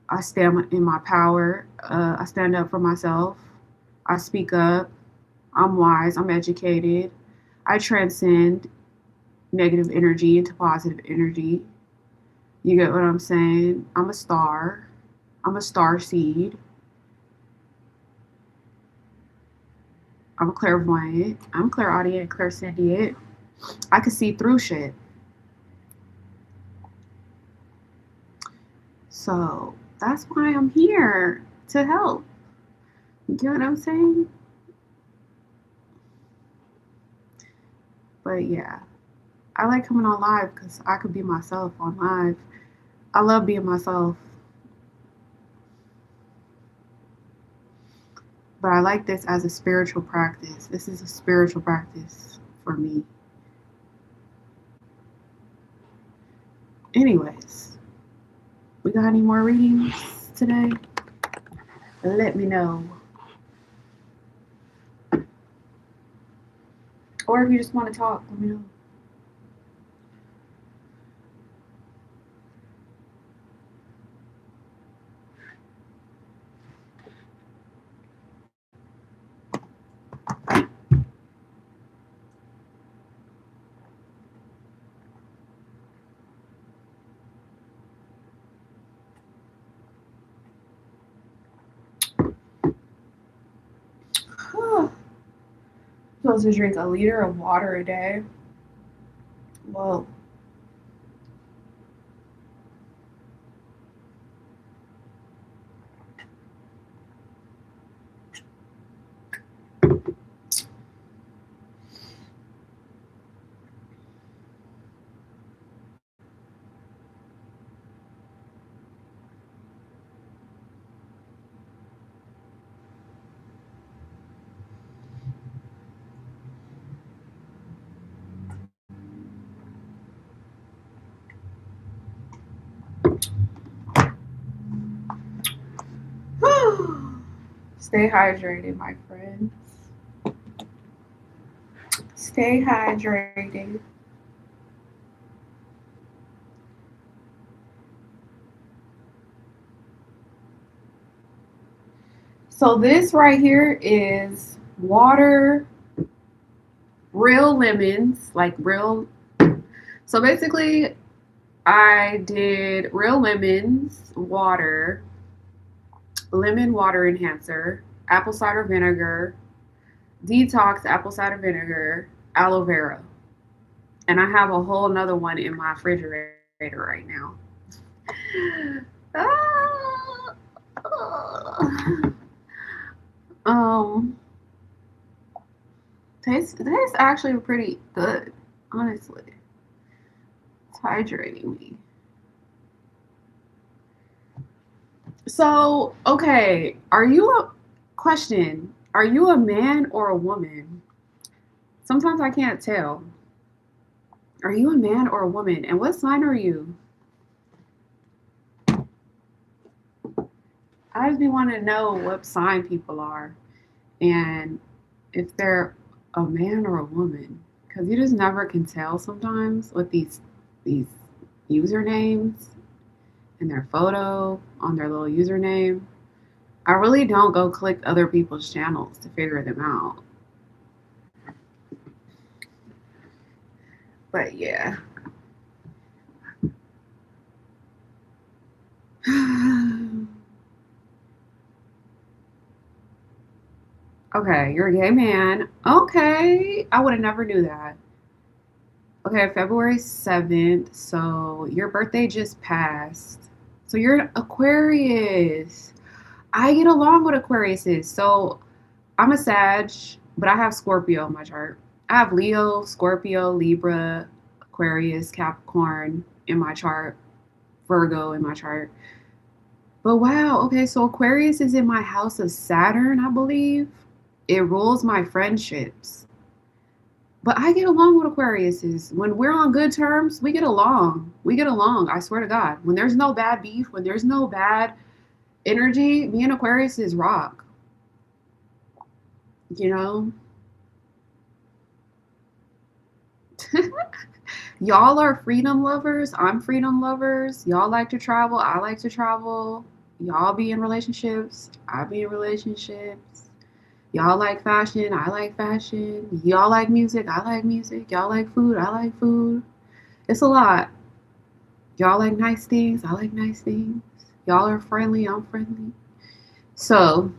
I stand in my power. I stand up for myself. I speak up. I'm wise. I'm educated. I transcend negative energy into positive energy. You get what I'm saying? I'm a star. I'm a star seed. I'm clairvoyant. I'm clairaudient, clairsentient. I can see through shit. So that's why I'm here to help. You get what I'm saying? But yeah, I like coming on live because I could be myself on live. I love being myself. But I like this as a spiritual practice. This is a spiritual practice for me. Anyways, we got any more readings today? Let me know. Or if you just want to talk, let me know. Supposed to drink a liter of water a day. Whoa. Stay hydrated, my friends. Stay hydrated. So this right here is water, real lemons, like real. So basically, I did real lemons, water, lemon water enhancer, apple cider vinegar, detox apple cider vinegar, aloe vera. And I have a whole nother one in my refrigerator right now. Ah, ah. Um, tastes actually pretty good, honestly. It's hydrating me. So, okay, are you a man or a woman? Sometimes I can't tell. Are you a man or a woman? And what sign are you? I just be wanting to know what sign people are and if they're a man or a woman. Because you just never can tell sometimes with these usernames and their photo on their little username. I really don't go click other people's channels to figure them out. But yeah. Okay, you're a gay man. Okay, I would have never knew that. Okay, February 7th. So your birthday just passed. So you're an Aquarius. I get along with Aquariuses. So I'm a Sag, but I have Scorpio in my chart. I have Leo, Scorpio, Libra, Aquarius, Capricorn in my chart, Virgo in my chart. But wow, okay, so Aquarius is in my house of Saturn, I believe. It rules my friendships. But I get along with Aquariuses. When we're on good terms, we get along. We get along, I swear to God. When there's no bad beef, when there's no bad energy, me and Aquariuses rock. You know? Y'all are freedom lovers. I'm freedom lovers. Y'all like to travel. I like to travel. Y'all be in relationships. I be in relationships. Y'all like fashion. I like fashion. Y'all like music. I like music. Y'all like food. I like food. It's a lot. Y'all like nice things. I like nice things. Y'all are friendly. I'm friendly. So,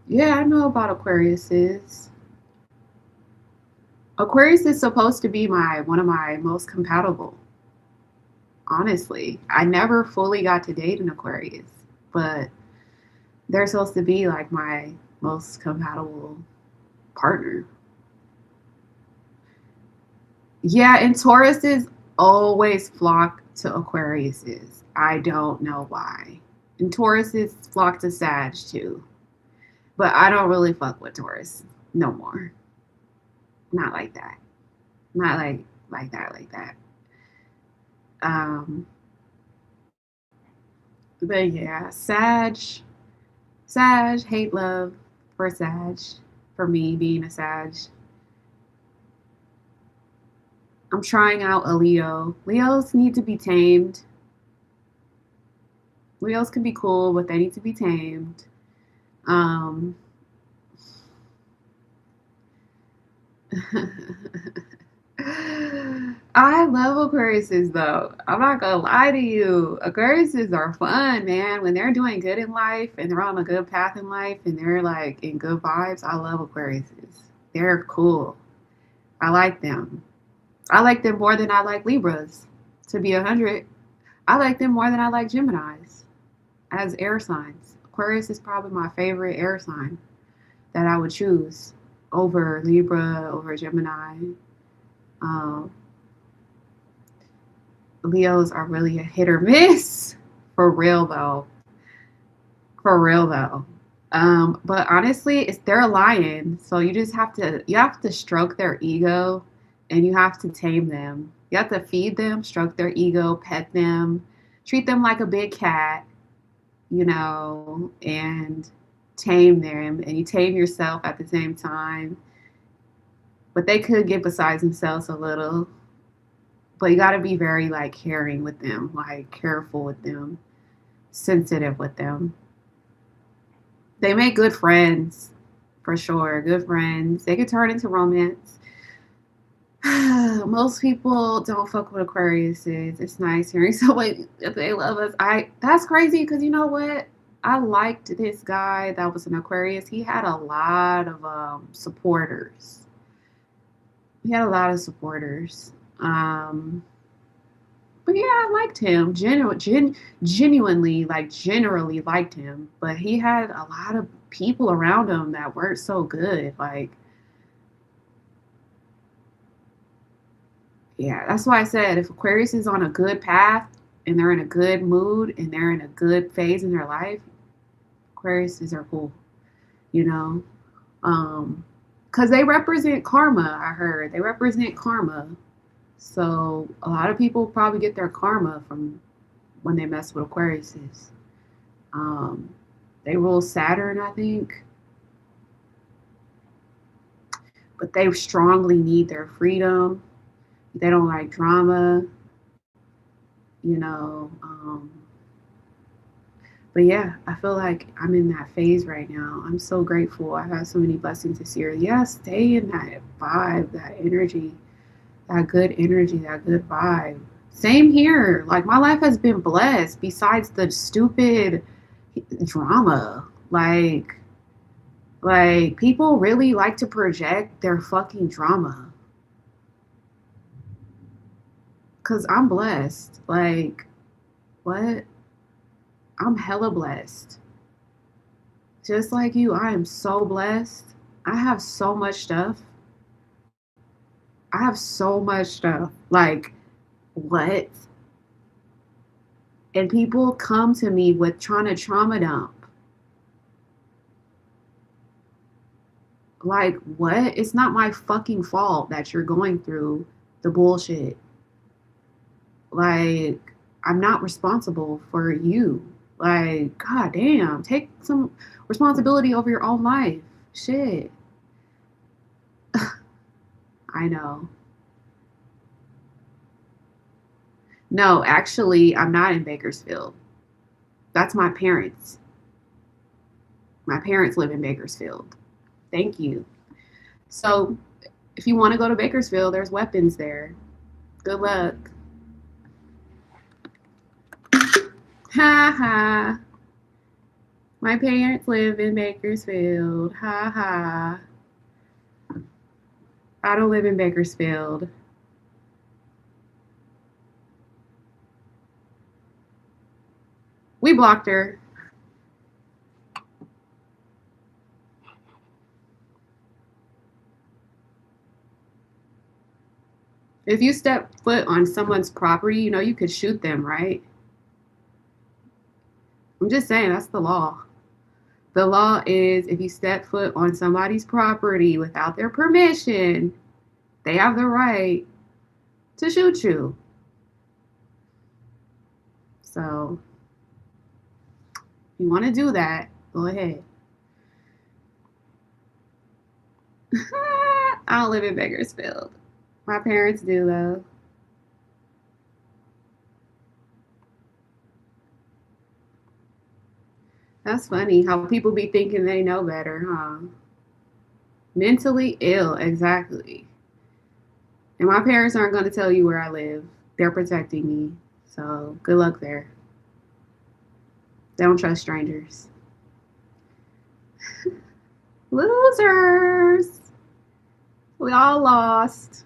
yeah, I know about Aquariuses. Aquarius is supposed to be my one of my most compatible. Honestly, I never fully got to date an Aquarius, but they're supposed to be like my most compatible partner. Yeah, and Tauruses always flock to Aquariuses. I don't know why. And Tauruses flock to Sag too. But I don't really fuck with Taurus no more. Not like that. Not like that, like that. Um, but yeah, Sag, hate love for Sag, for me being a Sag. I'm trying out a Leo. Leos need to be tamed. Leos can be cool, but they need to be tamed. Um, I love Aquariuses though. I'm not gonna lie to you. Aquariuses are fun, man. When they're doing good in life and they're on a good path in life and they're like in good vibes, I love Aquariuses. They're cool. I like them. I like them more than I like Libras. To be 100, I like them more than I like Geminis as air signs. Aquarius is probably my favorite air sign that I would choose over Libra, over Gemini. Um, Leos are really a hit or miss. For real though. For real though. But honestly, it's they're a lion, so you have to stroke their ego and you have to tame them. You have to feed them, stroke their ego, pet them, treat them like a big cat, and tame them, and you tame yourself at the same time. But they could get besides themselves a little. But you got to be very like caring with them, like careful with them, sensitive with them. They make good friends, for sure. Good friends. They could turn into romance. Most people don't fuck with Aquariuses. It's nice hearing somebody if they love us. That's crazy because you know what? I liked this guy that was an Aquarius. He had a lot of supporters. He had a lot of supporters. But yeah, I liked him. Genuinely, like generally liked him. But he had a lot of people around him that weren't so good. Like, yeah, that's why I said if Aquarius is on a good path and they're in a good mood and they're in a good phase in their life, Aquariuses are cool, you know? Because they represent karma, I heard. They represent karma. So a lot of people probably get their karma from when they mess with Aquariuses. Um, they rule Saturn, I think, but they strongly need their freedom. They don't like drama, you know. But yeah, I feel like I'm in that phase right now. I'm so grateful. I've had so many blessings this year. Yeah, stay in that vibe, that energy, that good energy, that good vibe. Same here. Like my life has been blessed besides the stupid drama. Like people really like to project their fucking drama. Cause I'm blessed. Like, what? I'm hella blessed. Just like you, I am so blessed. I have so much stuff. I have so much stuff. Like, what? And people come to me with trying to trauma dump. Like, what? It's not my fucking fault that you're going through the bullshit. Like, I'm not responsible for you. Like, god damn, take some responsibility over your own life. Shit. I know. No, actually, I'm not in Bakersfield. That's my parents. My parents live in Bakersfield. Thank you. So, if you want to go to Bakersfield, there's weapons there. Good luck. Ha ha. My parents live in Bakersfield. Ha ha. I don't live in Bakersfield. We blocked her. If you step foot on someone's property, you know you could shoot them, right? I'm just saying that's the law. The law is if you step foot on somebody's property without their permission, they have the right to shoot you. So, if you want to do that, go ahead. I don't live in Bakersfield. My parents do, though. That's funny how people be thinking they know better, huh? Mentally ill, exactly. And my parents aren't going to tell you where I live. They're protecting me. So good luck there. They don't trust strangers. Losers. We all lost.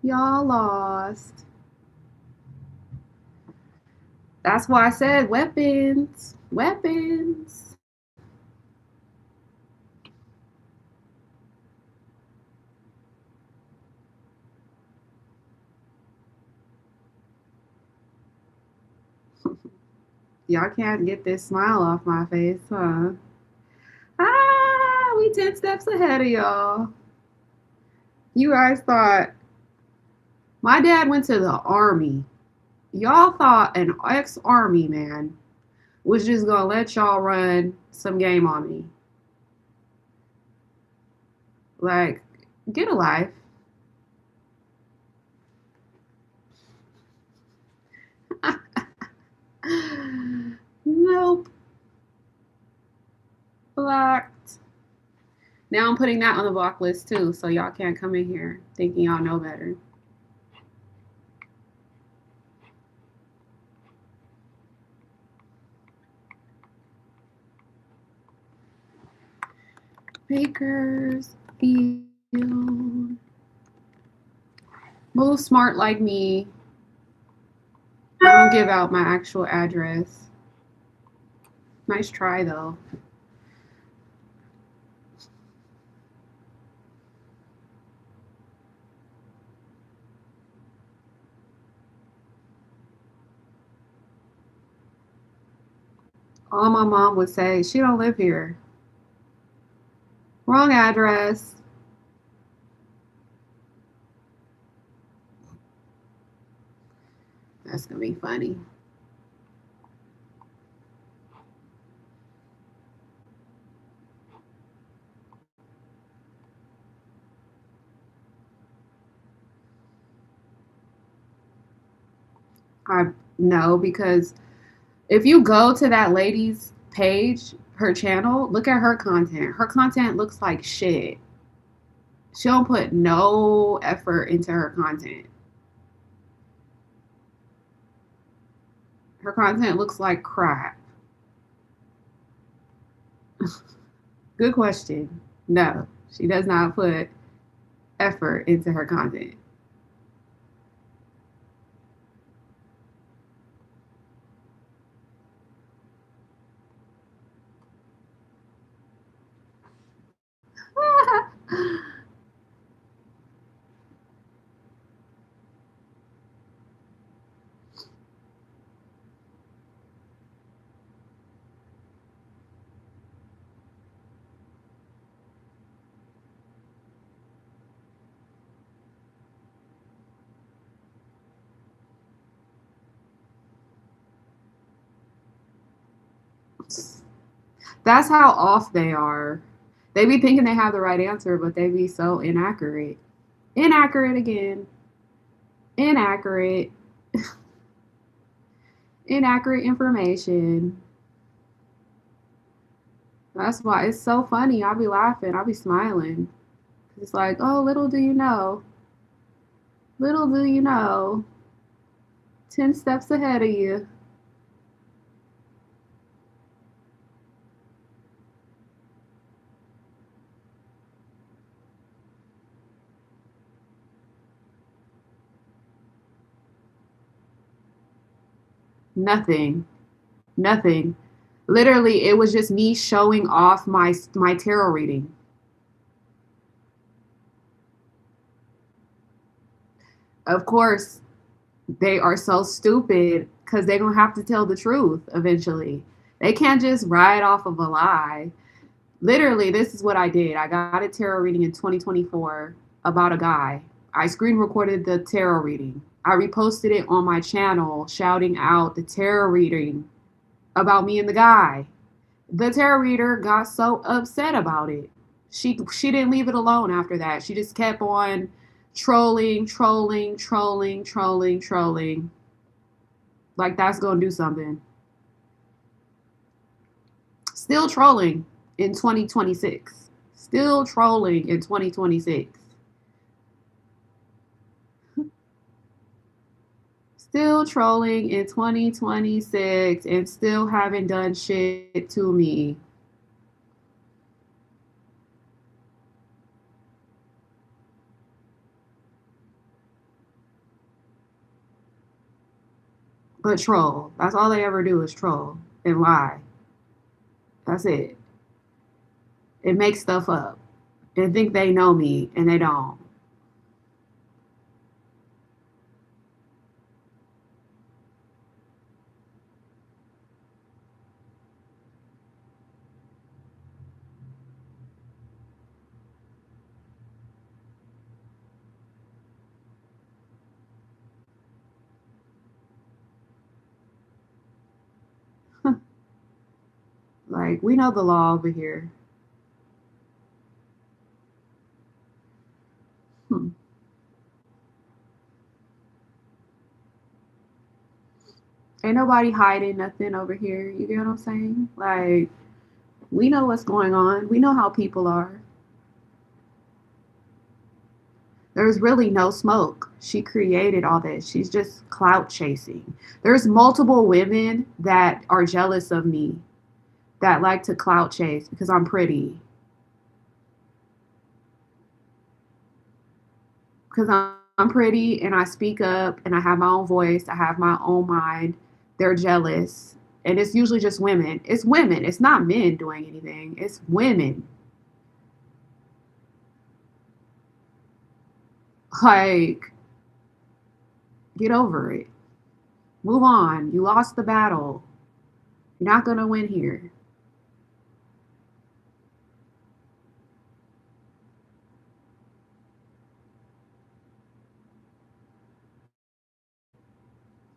Y'all lost. That's why I said weapons. Weapons. Y'all can't get this smile off my face, huh? We 10 steps ahead of y'all. You guys thought my dad went to the army. Y'all thought an ex-army man was just gonna let y'all run some game on me. Like, get a life. Nope. Blocked. Now I'm putting that on the block list too, so y'all can't come in here thinking y'all know better. Bakersfield. Move smart like me. I don't give out my actual address. Nice try though. All my mom would say, she don't live here. Wrong address. That's gonna be funny. I know, because if you go to that lady's page, her channel, look at her content. Her content looks like shit. She don't put no effort into her content. Her content looks like crap. Good question. No, she does not put effort into her content. That's how off they are. They be thinking they have the right answer, but they be so inaccurate. Inaccurate again. Inaccurate. Inaccurate information. That's why it's so funny. I'll be laughing. I'll be smiling. It's like, oh, little do you know. Little do you know. 10 steps ahead of you. Nothing. Nothing. Literally, it was just me showing off my tarot reading. Of course, they are so stupid because they're gonna have to tell the truth eventually. They can't just ride off of a lie. Literally, this is what I did. I got a tarot reading in 2024 about a guy. I screen recorded the tarot reading. I reposted it on my channel, shouting out the tarot reading about me and the guy. The tarot reader got so upset about it. She didn't leave it alone after that. She just kept on trolling, trolling, trolling, trolling, trolling. Like that's gonna do something. Still trolling in 2026. Still trolling in 2026. Still trolling in 2026 and still haven't done shit to me. But troll. That's all they ever do is troll and lie. That's it. And make stuff up and think they know me and they don't. Like, we know the law over here. Hmm. Ain't nobody hiding nothing over here. You get what I'm saying? Like, we know what's going on. We know how people are. There's really no smoke. She created all this. She's just clout chasing. There's multiple women that are jealous of me that like to clout chase because I'm pretty. Because I'm pretty and I speak up and I have my own voice. I have my own mind. They're jealous. And it's usually just women. It's women. It's not men doing anything. It's women. Like, get over it. Move on. You lost the battle. You're not going to win here.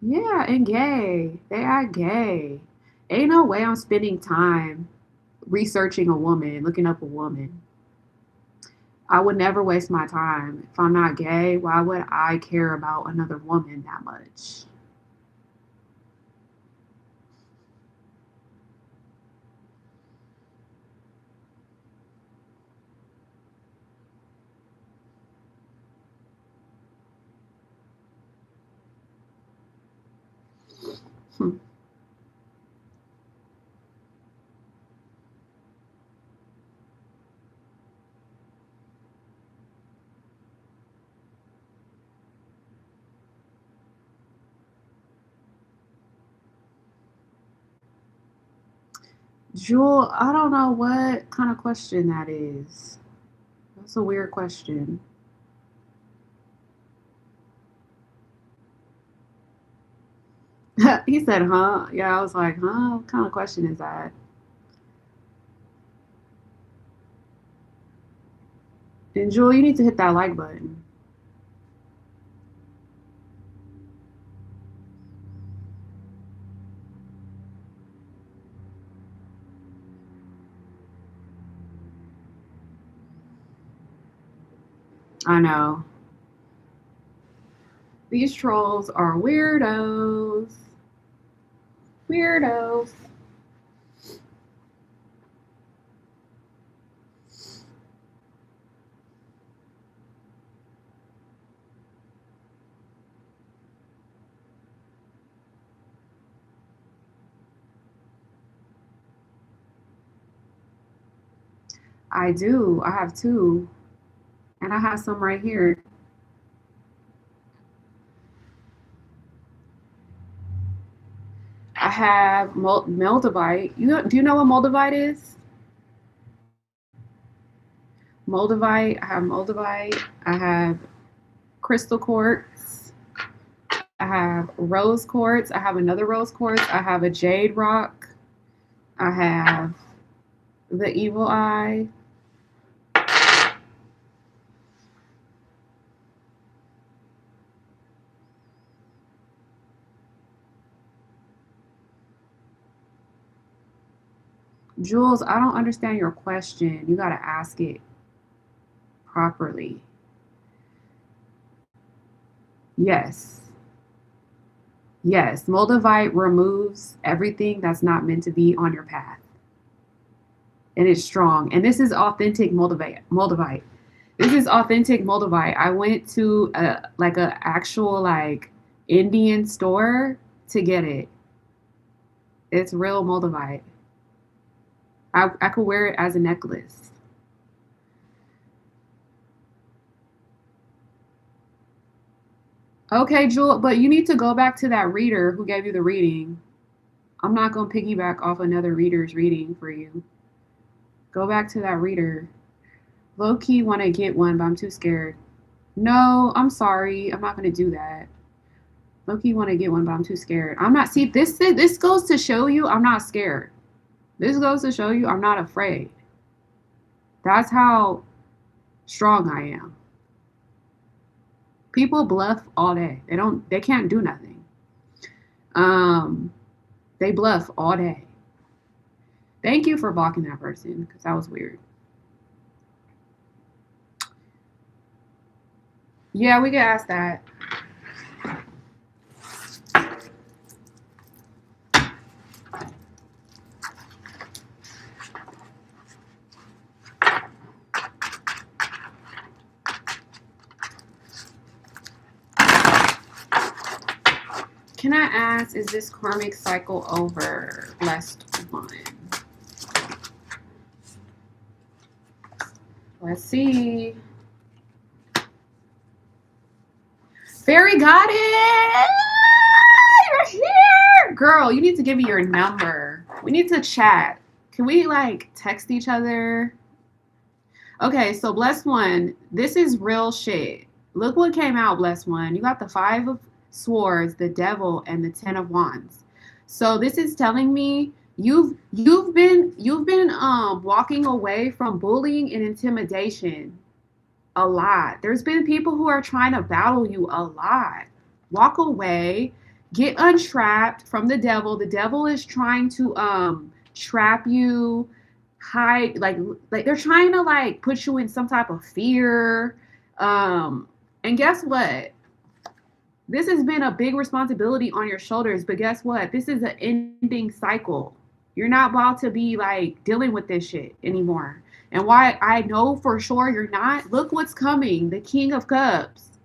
Yeah, and gay. They are gay. Ain't no way I'm spending time researching a woman, looking up a woman. I would never waste my time. If I'm not gay, why would I care about another woman that much? Hmm. Jewel, I don't know what kind of question that is. That's a weird question. He said, huh? Yeah, I was like, huh? What kind of question is that? And Jewel, you need to hit that like button. I know. These trolls are weirdos. Weirdos. I do. I have two. And I have some right here. I have Moldavite. Do you know what Moldavite is? Moldavite. I have Moldavite. I have crystal quartz. I have rose quartz. I have another rose quartz. I have a jade rock. I have the evil eye. Jules, I don't understand your question. You got to ask it properly. Yes. Yes. Moldavite removes everything that's not meant to be on your path. And it's strong. And this is authentic Moldavite. This is authentic Moldavite. I went to a actual like Indian store to get it. It's real Moldavite. I could wear it as a necklace. Okay, Jewel, but you need to go back to that reader who gave you the reading. I'm not gonna piggyback off another reader's reading for you. Go back to that reader. Low key want to get one, but I'm too scared. No, I'm sorry. I'm not gonna do that. Low key want to get one, but I'm too scared. I'm not. See, this goes to show you I'm not scared. This goes to show you I'm not afraid. That's how strong I am. People bluff all day. They don't. They can't do nothing. Um, they bluff all day. Thank you for blocking that person because that was weird. Yeah, we can ask that. Can I ask, is this karmic cycle over? Blessed one. Let's see. Fairy got it! You're here! Girl, you need to give me your number. We need to chat. Can we like text each other? Okay, so Blessed One, this is real shit. Look what came out, Blessed One. You got the Five of Swords, the Devil, and the Ten of Wands. So this is telling me you've been walking away from bullying and intimidation a lot. There's been people who are trying to battle you a lot. Walk away, get untrapped from the devil. The devil is trying to trap you, hide like they're trying to like put you in some type of fear. And guess what? This has been a big responsibility on your shoulders, but guess what? This is an ending cycle. You're not about to be like dealing with this shit anymore. And why I know for sure you're not, look what's coming, the King of Cups.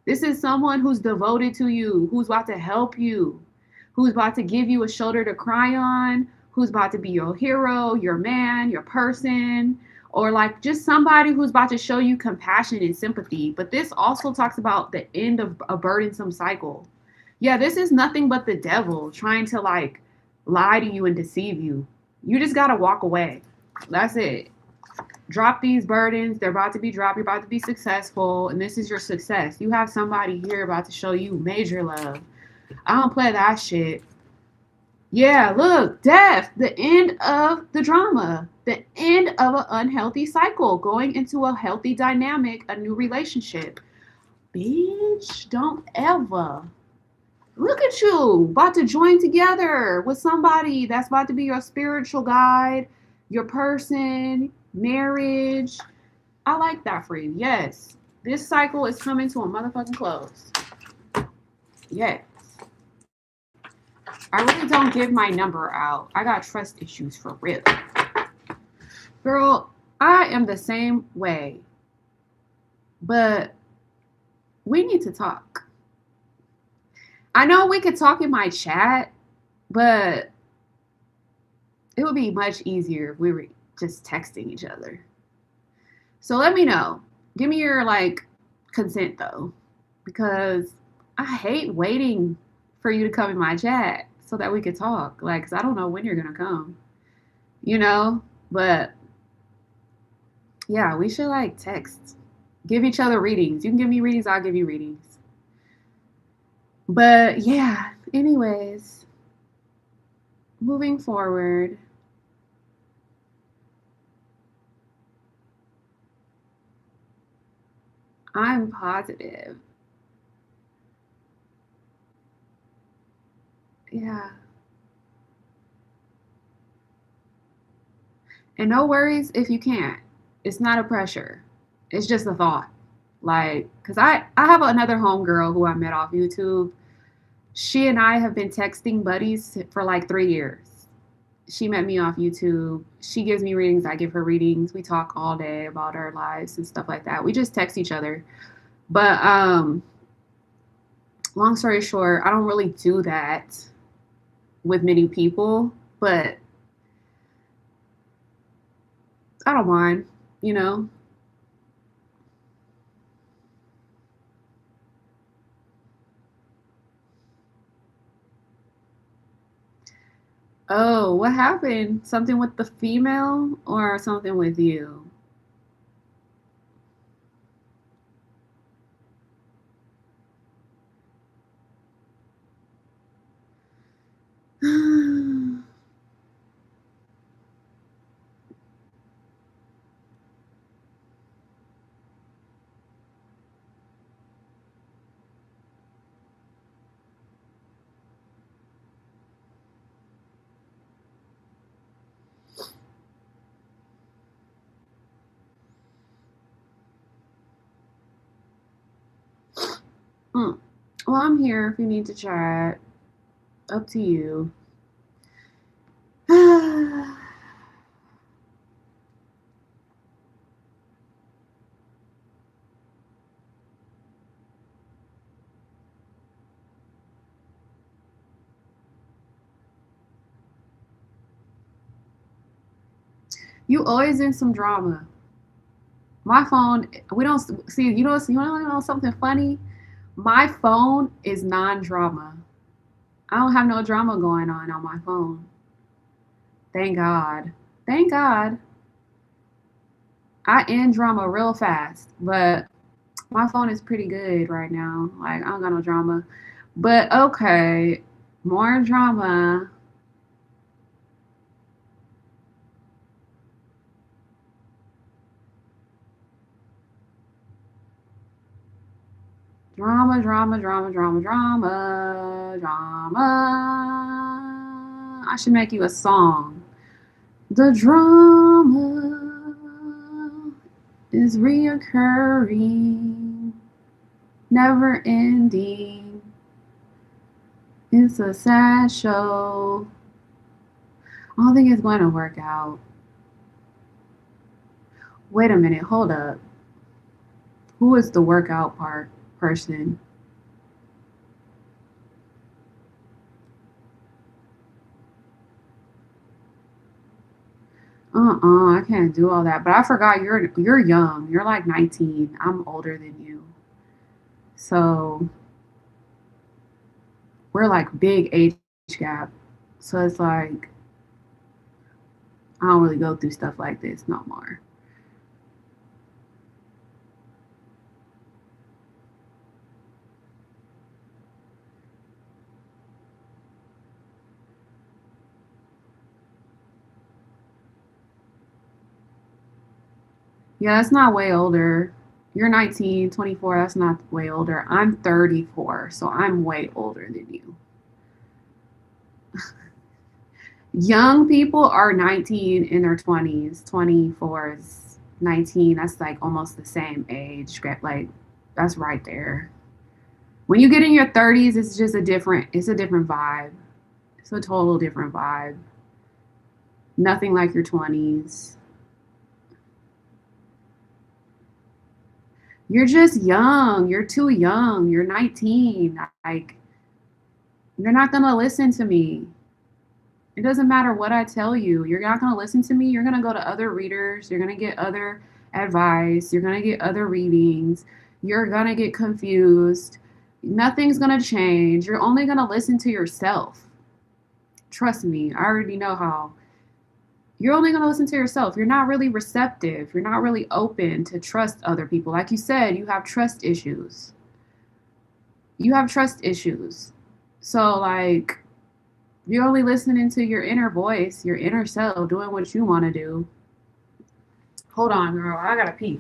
This is someone who's devoted to you, who's about to help you, who's about to give you a shoulder to cry on, who's about to be your hero, your man, your person, or like just somebody who's about to show you compassion and sympathy. But this also talks about the end of a burdensome cycle. Yeah, this is nothing but the devil trying to like lie to you and deceive you. You just got to walk away. That's it. Drop these burdens. They're about to be dropped. You're about to be successful. And this is your success. You have somebody here about to show you major love. I don't play that shit. Yeah, look, death, the end of the drama, the end of an unhealthy cycle, going into a healthy dynamic, a new relationship. Bitch, don't ever. Look at you, about to join together with somebody that's about to be your spiritual guide, your person, marriage. I like that for you. Yes. This cycle is coming to a motherfucking close. Yes. I really don't give my number out. I got trust issues for real. Girl, I am the same way. But we need to talk. I know we could talk in my chat, but it would be much easier if we were just texting each other. So let me know. Give me your like consent though, because I hate waiting for you to come in my chat so that we could talk. Like, 'cause I don't know when you're gonna come, you know. But yeah, we should like text, give each other readings. You can give me readings, I'll give you readings. But yeah, anyways, moving forward. I'm positive. Yeah. And no worries if you can't. It's not a pressure. It's just a thought. Like, cause I have another homegirl who I met off YouTube. She and I have been texting buddies for like 3 years. She met me off YouTube. She gives me readings. I give her readings. We talk all day about our lives and stuff like that. We just text each other. But long story short, I don't really do that with many people. But I don't mind, you know. Oh, what happened? Something with the female or something with you? Well, I'm here if you need to chat. Up to you. You always in some drama. My phone, we don't see. You know something funny? My phone is non-drama. I don't have no drama going on my phone. Thank God. Thank God. I end drama real fast, but my phone is pretty good right now. Like I don't got no drama. But okay, more drama. Drama, drama, drama, drama, drama, drama. I should make you a song. The drama is reoccurring, never ending. It's a sad show. I don't think it's going to work out. Wait a minute, hold up. Who is the workout person? I can't do all that. But I forgot you're young. You're like 19. I'm older than you. So we're like big age gap. So it's like I don't really go through stuff like this no more. Yeah, that's not way older. You're 19, 24. That's not way older. I'm 34, so I'm way older than you. Young people are 19 in their 20s. 24 is 19. That's like almost the same age. Like that's right there. When you get in your 30s, it's just a different vibe. It's a total different vibe. Nothing like your 20s. You're just young. You're too young. You're 19. Like, you're not going to listen to me. It doesn't matter what I tell you. You're not going to listen to me. You're going to go to other readers. You're going to get other advice. You're going to get other readings. You're going to get confused. Nothing's going to change. You're only going to listen to yourself. Trust me. I already know how. You're only going to listen to yourself. You're not really receptive. You're not really open to trust other people. Like you said, you have trust issues. You have trust issues. So, like, you're only listening to your inner voice, your inner self, doing what you want to do. Hold on, girl. I got to pee.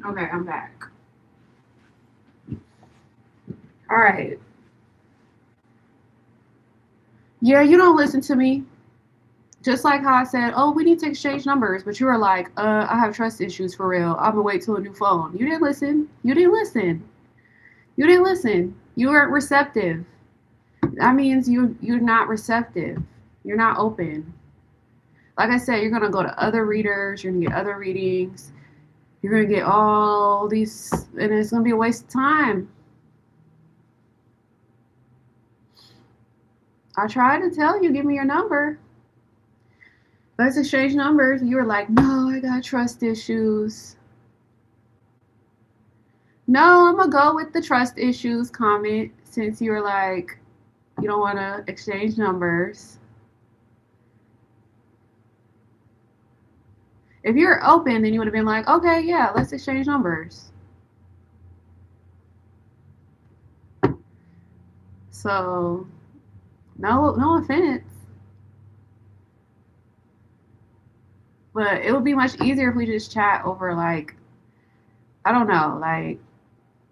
Okay, I'm back. All right. Yeah, you don't listen to me. Just like how I said, oh, we need to exchange numbers, but you were like, I have trust issues for real. I'm gonna wait till a new phone. You didn't listen. You didn't listen. You didn't listen. You weren't receptive. That means you're not receptive. You're not open. Like I said, you're gonna go to other readers. You're gonna get other readings. You're gonna get all these, and it's gonna be a waste of time. I tried to tell you, give me your number. Let's exchange numbers. You were like, no, I got trust issues. No, I'm gonna go with the trust issues comment since you were like, you don't want to exchange numbers. If you're open, then you would have been like, okay, yeah, let's exchange numbers. So, no offense. But it would be much easier if we just chat over, like, I don't know, like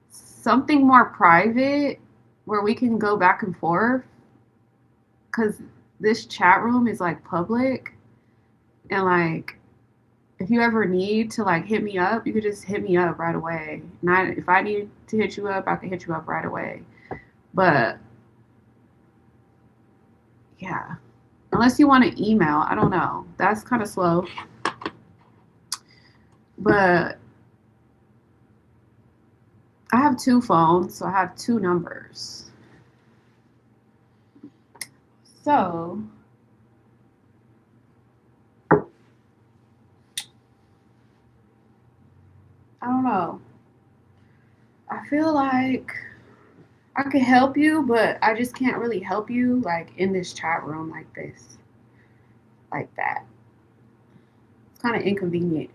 something more private where we can go back and forth. Because this chat room is like public. And like, if you ever need to like hit me up, you could just hit me up right away. And if I need to hit you up, I can hit you up right away. But yeah, unless you want to email, I don't know. That's kind of slow. But I have two phones, so I have two numbers. So I don't know. I feel like I could help you, but I just can't really help you like in this chat room like this, like that. It's kind of inconvenient.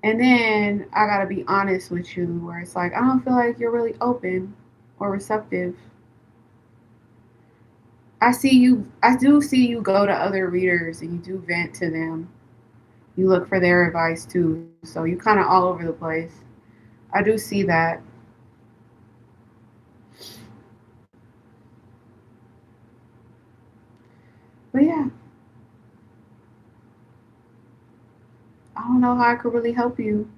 And then I gotta be honest with you, where it's like I don't feel like you're really open or receptive. I do see you go to other readers and you do vent to them. You look for their advice too, so you kind of all over the place. I do see that. But yeah, I don't know how I could really help you.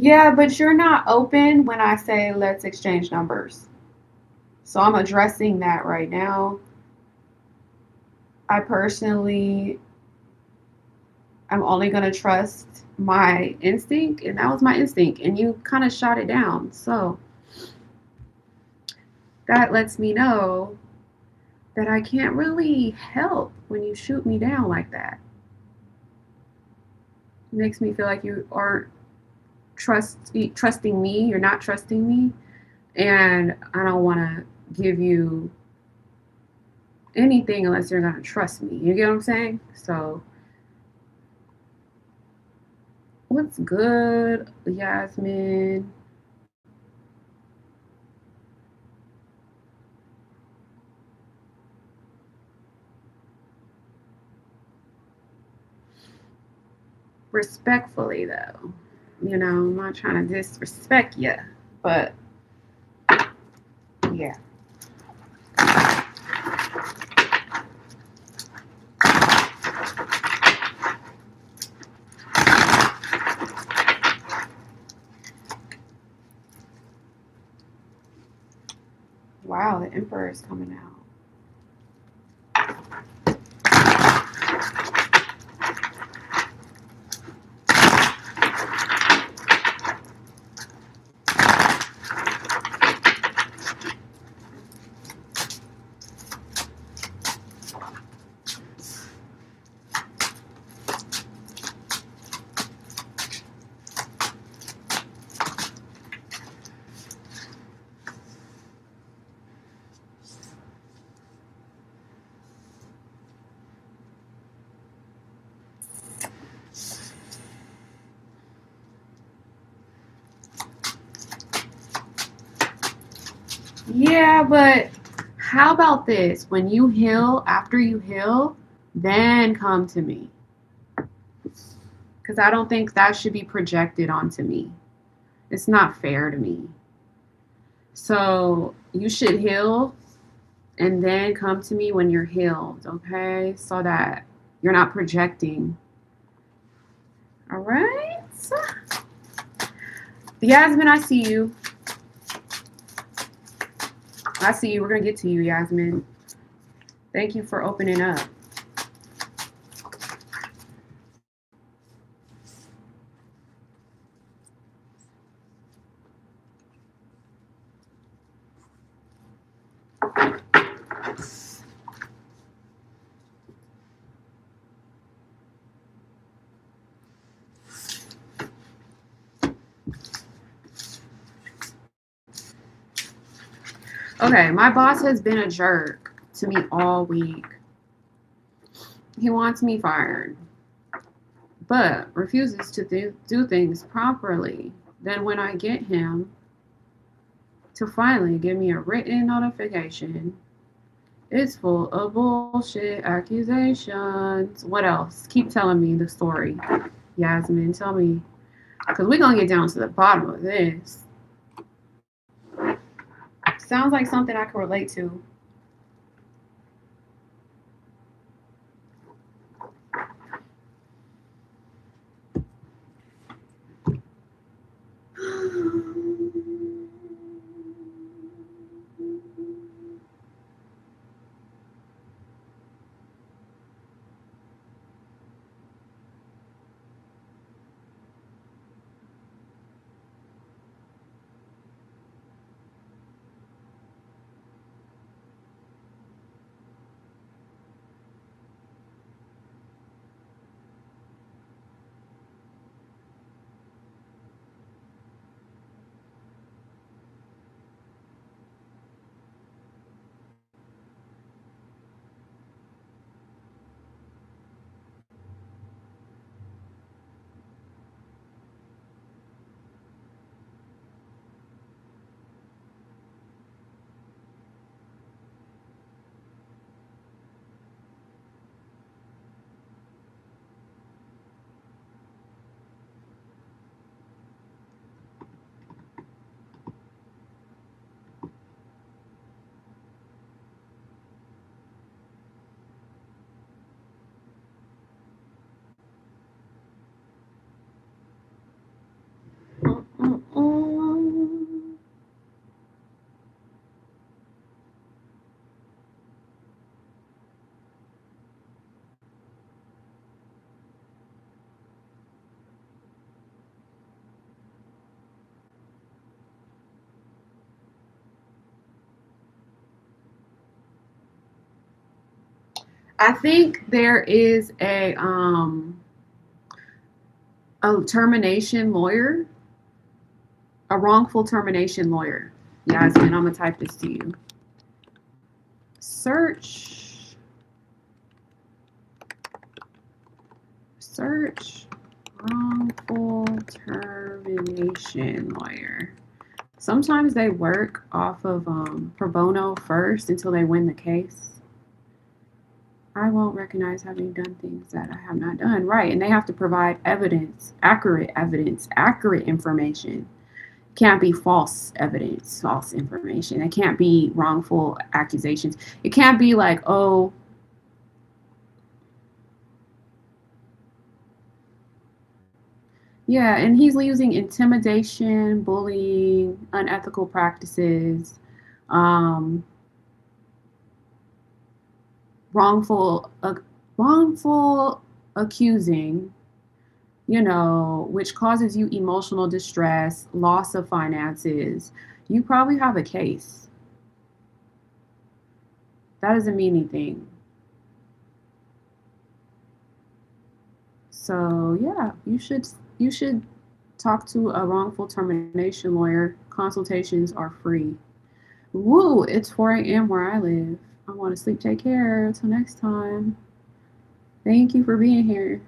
Yeah, but you're not open when I say let's exchange numbers. So I'm addressing that right now. I personally am only going to trust my instinct, and that was my instinct, and you kind of shot it down. So that lets me know that I can't really help when you shoot me down like that. It makes me feel like you aren't trusting me, you're not trusting me, and I don't want to give you anything unless you're gonna trust me. You get what I'm saying? So, what's good, Yasmin? Respectfully, though, I'm not trying to disrespect you, but yeah. Wow, the Emperor is coming out. Yeah, but how about this? When you heal, after you heal, then come to me. Because I don't think that should be projected onto me. It's not fair to me. So you should heal and then come to me when you're healed, okay? So that you're not projecting. All right? Yasmin, I see you. I see you. We're going to get to you, Yasmin. Thank you for opening up. Okay, my boss has been a jerk to me all week. He wants me fired, but refuses to do things properly. Then, when I get him to finally give me a written notification, it's full of bullshit accusations. What else? Keep telling me the story, Yasmin. Tell me, because we're going to get down to the bottom of this. Sounds like something I can relate to. I think there is a termination lawyer, a wrongful termination lawyer. Yasmin, I'm gonna type this to you. Search wrongful termination lawyer. Sometimes they work off of pro bono first until they win the case. I won't recognize having done things that I have not done. Right. And they have to provide evidence, accurate information. It can't be false evidence, false information. It can't be wrongful accusations. It can't be like, oh, yeah, and he's using intimidation, bullying, unethical practices, um, wrongful, wrongful accusing, which causes you emotional distress, loss of finances. You probably have a case. That doesn't mean anything. So yeah, you should talk to a wrongful termination lawyer. Consultations are free. Woo! It's 4 a.m. where I live. I want to sleep. Take care. Until next time. Thank you for being here.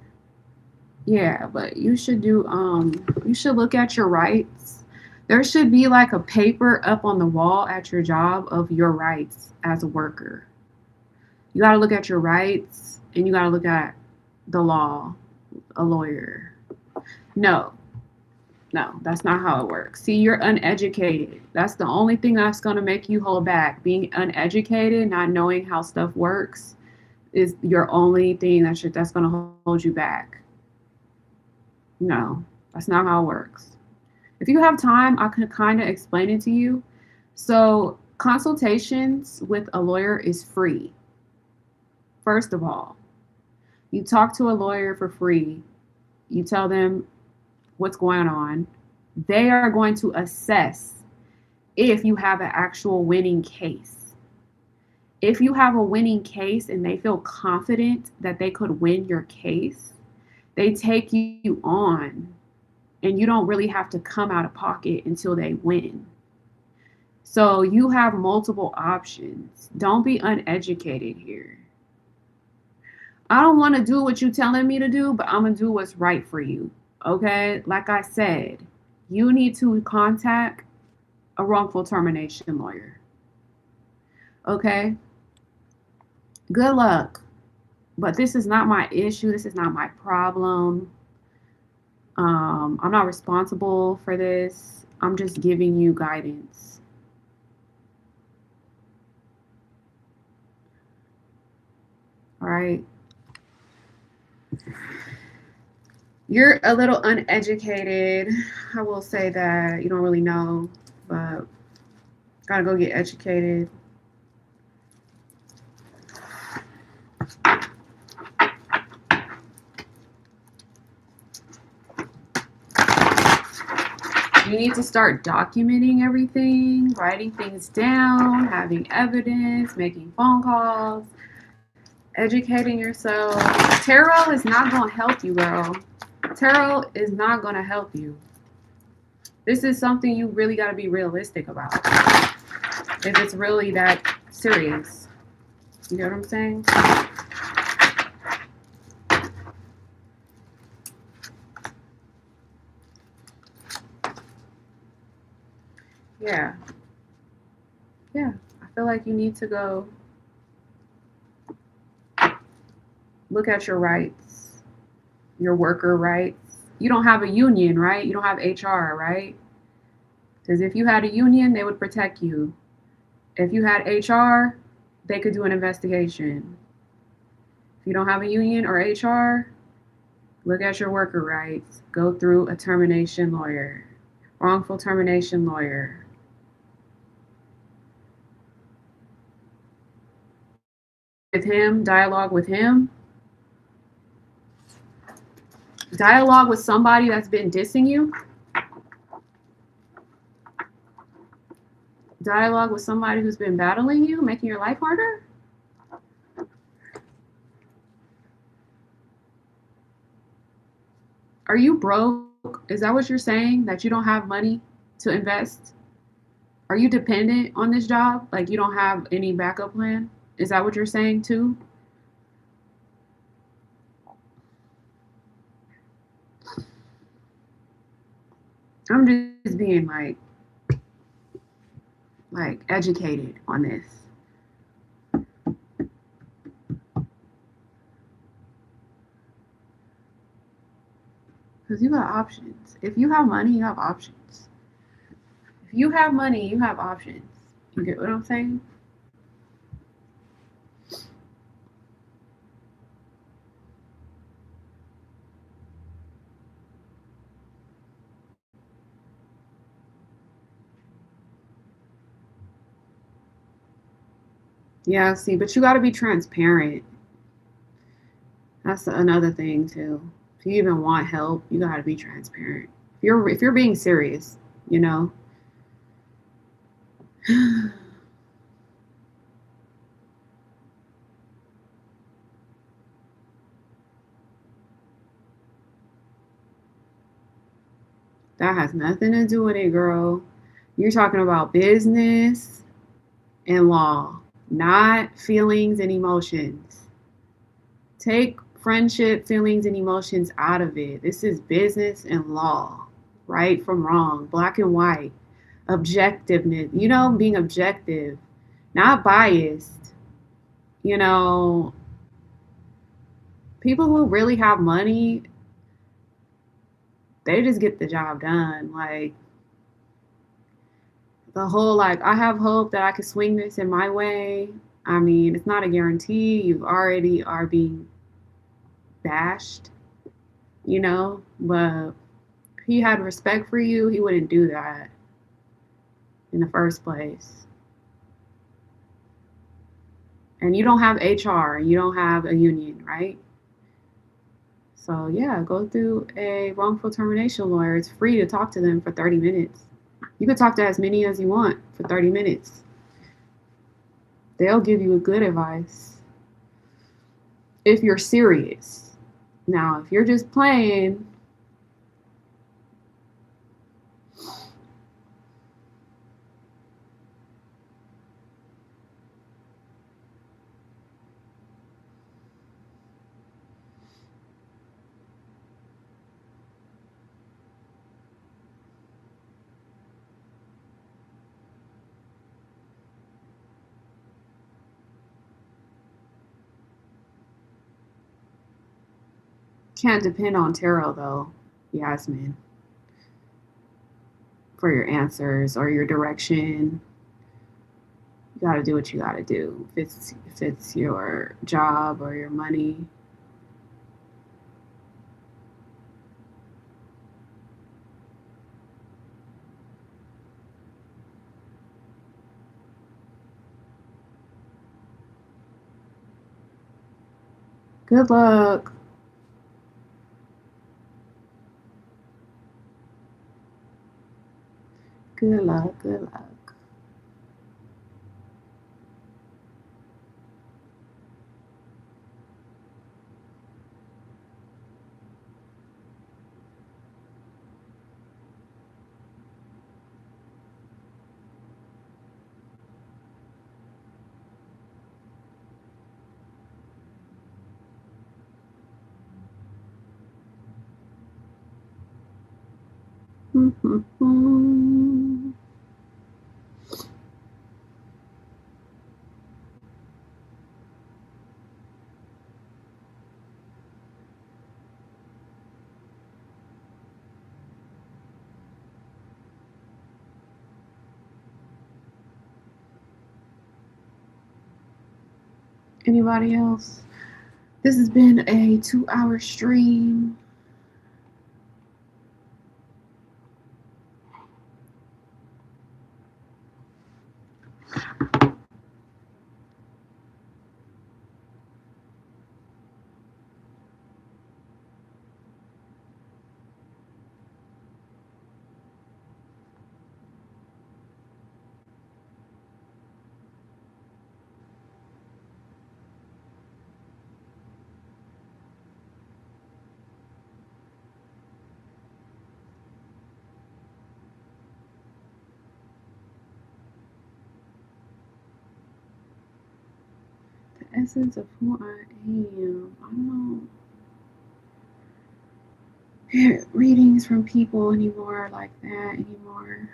Yeah, but you should look at your rights. There should be like a paper up on the wall at your job of your rights as a worker. You got to look at your rights and you got to look at the law, a lawyer. No, no, that's not how it works. See, you're uneducated. That's the only thing that's going to make you hold back. Being uneducated, not knowing how stuff works, is your only thing that's going to hold you back. No, that's not how it works. If you have time, I can kind of explain it to you. So, consultations with a lawyer is free. First of all, you talk to a lawyer for free. You tell them what's going on. They are going to assess if you have an actual winning case. If you have a winning case and they feel confident that they could win your case, they take you on and you don't really have to come out of pocket until they win. So you have multiple options. Don't be uneducated here. I don't want to do what you're telling me to do, but I'm going to do what's right for you. Okay? Like I said, you need to contact a wrongful termination lawyer. Okay? Good luck. But this is not my issue. This is not my problem. I'm not responsible for this. I'm just giving you guidance. All right? You're a little uneducated. I will say that. You don't really know, but gotta go get educated. You need to start documenting everything, writing things down, having evidence, making phone calls, educating yourself. Tarot is not going to help you, girl. Tarot is not going to help you. This is something you really got to be realistic about. If it's really that serious. You know what I'm saying? Yeah. Yeah. I feel like you need to go look at your rights, your worker rights. You don't have a union, right? You don't have HR, right? Because if you had a union, they would protect you. If you had HR, they could do an investigation. If you don't have a union or HR, look at your worker rights. Go through a termination lawyer, wrongful termination lawyer. With him, dialogue with him. Dialogue with somebody that's been dissing you. Dialogue with somebody who's been battling you, making your life harder. Are you broke? Is that what you're saying? That you don't have money to invest? Are you dependent on this job? Like you don't have any backup plan? Is that what you're saying too? I'm just being like educated on this. Because you got options. If you have money, you have options. If you have money, you have options. You get what I'm saying? Yeah, see, but you got to be transparent. That's another thing too. If you even want help, you got to be transparent. If you're being serious, you know. That has nothing to do with it, girl. You're talking about business and law, not feelings and emotions. Take friendship, feelings, and emotions out of it. This is business and law, right from wrong, black and white, objectiveness, being objective, not biased. You know, people who really have money, they just get the job done. Like, the whole, like, I have hope that I can swing this in my way. I mean, it's not a guarantee. You already are being bashed, but if he had respect for you, he wouldn't do that in the first place. And you don't have HR, you don't have a union, right? So, yeah, go through a wrongful termination lawyer. It's free to talk to them for 30 minutes. You can talk to as many as you want for 30 minutes. They'll give you a good advice if you're serious. Now, if you're just playing, Can't depend on tarot though, Yasmin, for your answers or your direction. You gotta do what you gotta do. If it's your job or your money. Good luck. Good luck. Good luck. Anybody else? This has been a 2-hour stream. The essence of who I am. I don't hear readings from people anymore like that anymore.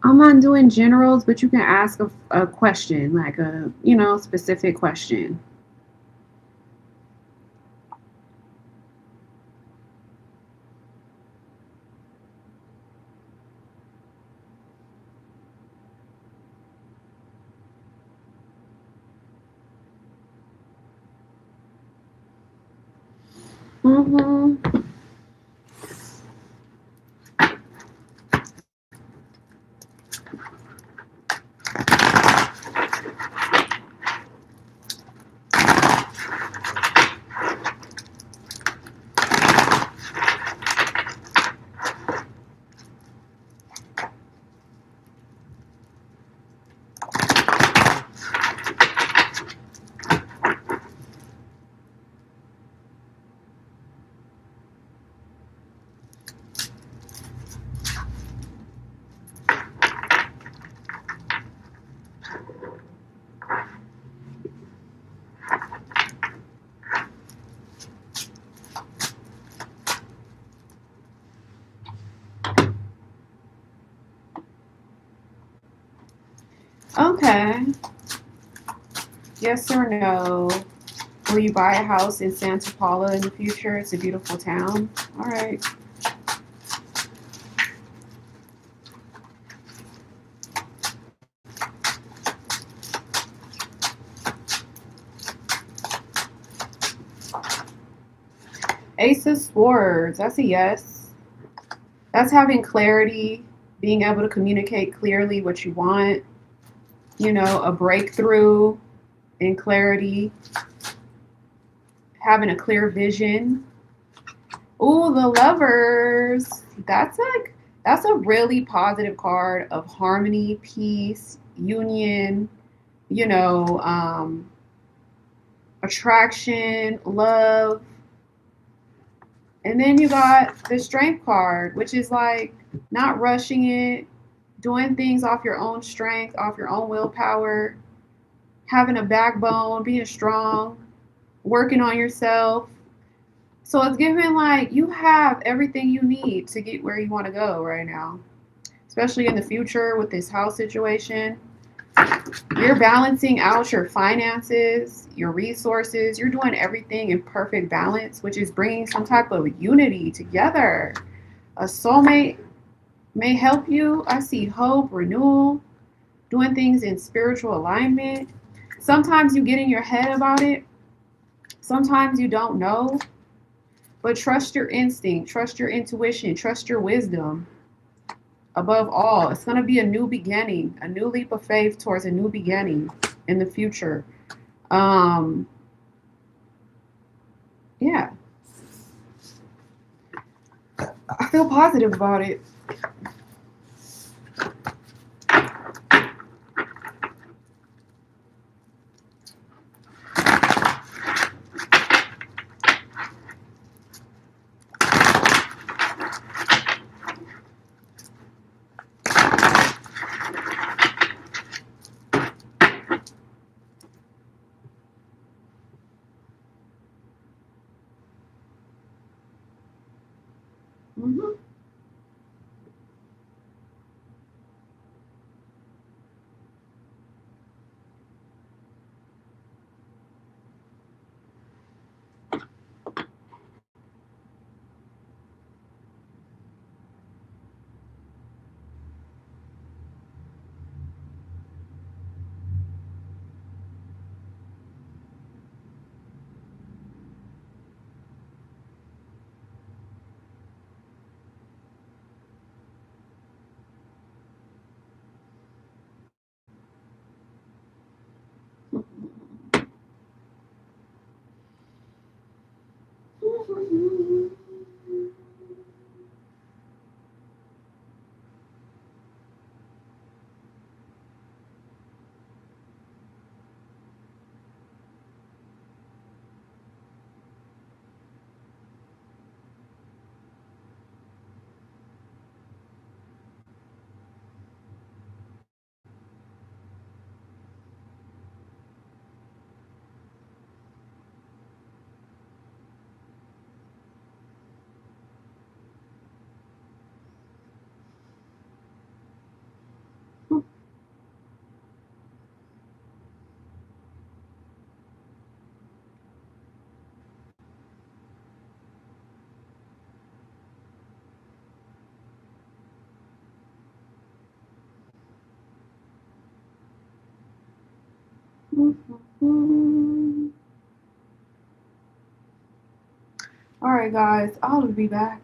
I'm not doing generals, but you can ask a question, like a, specific question. Mm-hmm. Okay. Yes or no? Will you buy a house in Santa Paula in the future? It's a beautiful town. All right. Ace of Swords. That's a yes. That's having clarity, being able to communicate clearly what you want, a breakthrough in clarity, having a clear vision. Ooh, the Lovers. That's a really positive card of harmony, peace, union, you know, um, attraction, love. And then you got the Strength card, which is like not rushing it, doing things off your own strength, off your own willpower, having a backbone, being strong, working on yourself. So it's giving like you have everything you need to get where you want to go right now, especially in the future with this house situation. You're balancing out your finances, your resources. You're doing everything in perfect balance, which is bringing some type of unity together. A soulmate may help you. I see hope, renewal, doing things in spiritual alignment. Sometimes you get in your head about it. Sometimes you don't know. But trust your instinct, trust your intuition, trust your wisdom. Above all, it's going to be a new beginning, a new leap of faith towards a new beginning in the future. Um, yeah, I feel positive about it. Mm-hmm. All right, guys, I'll be back.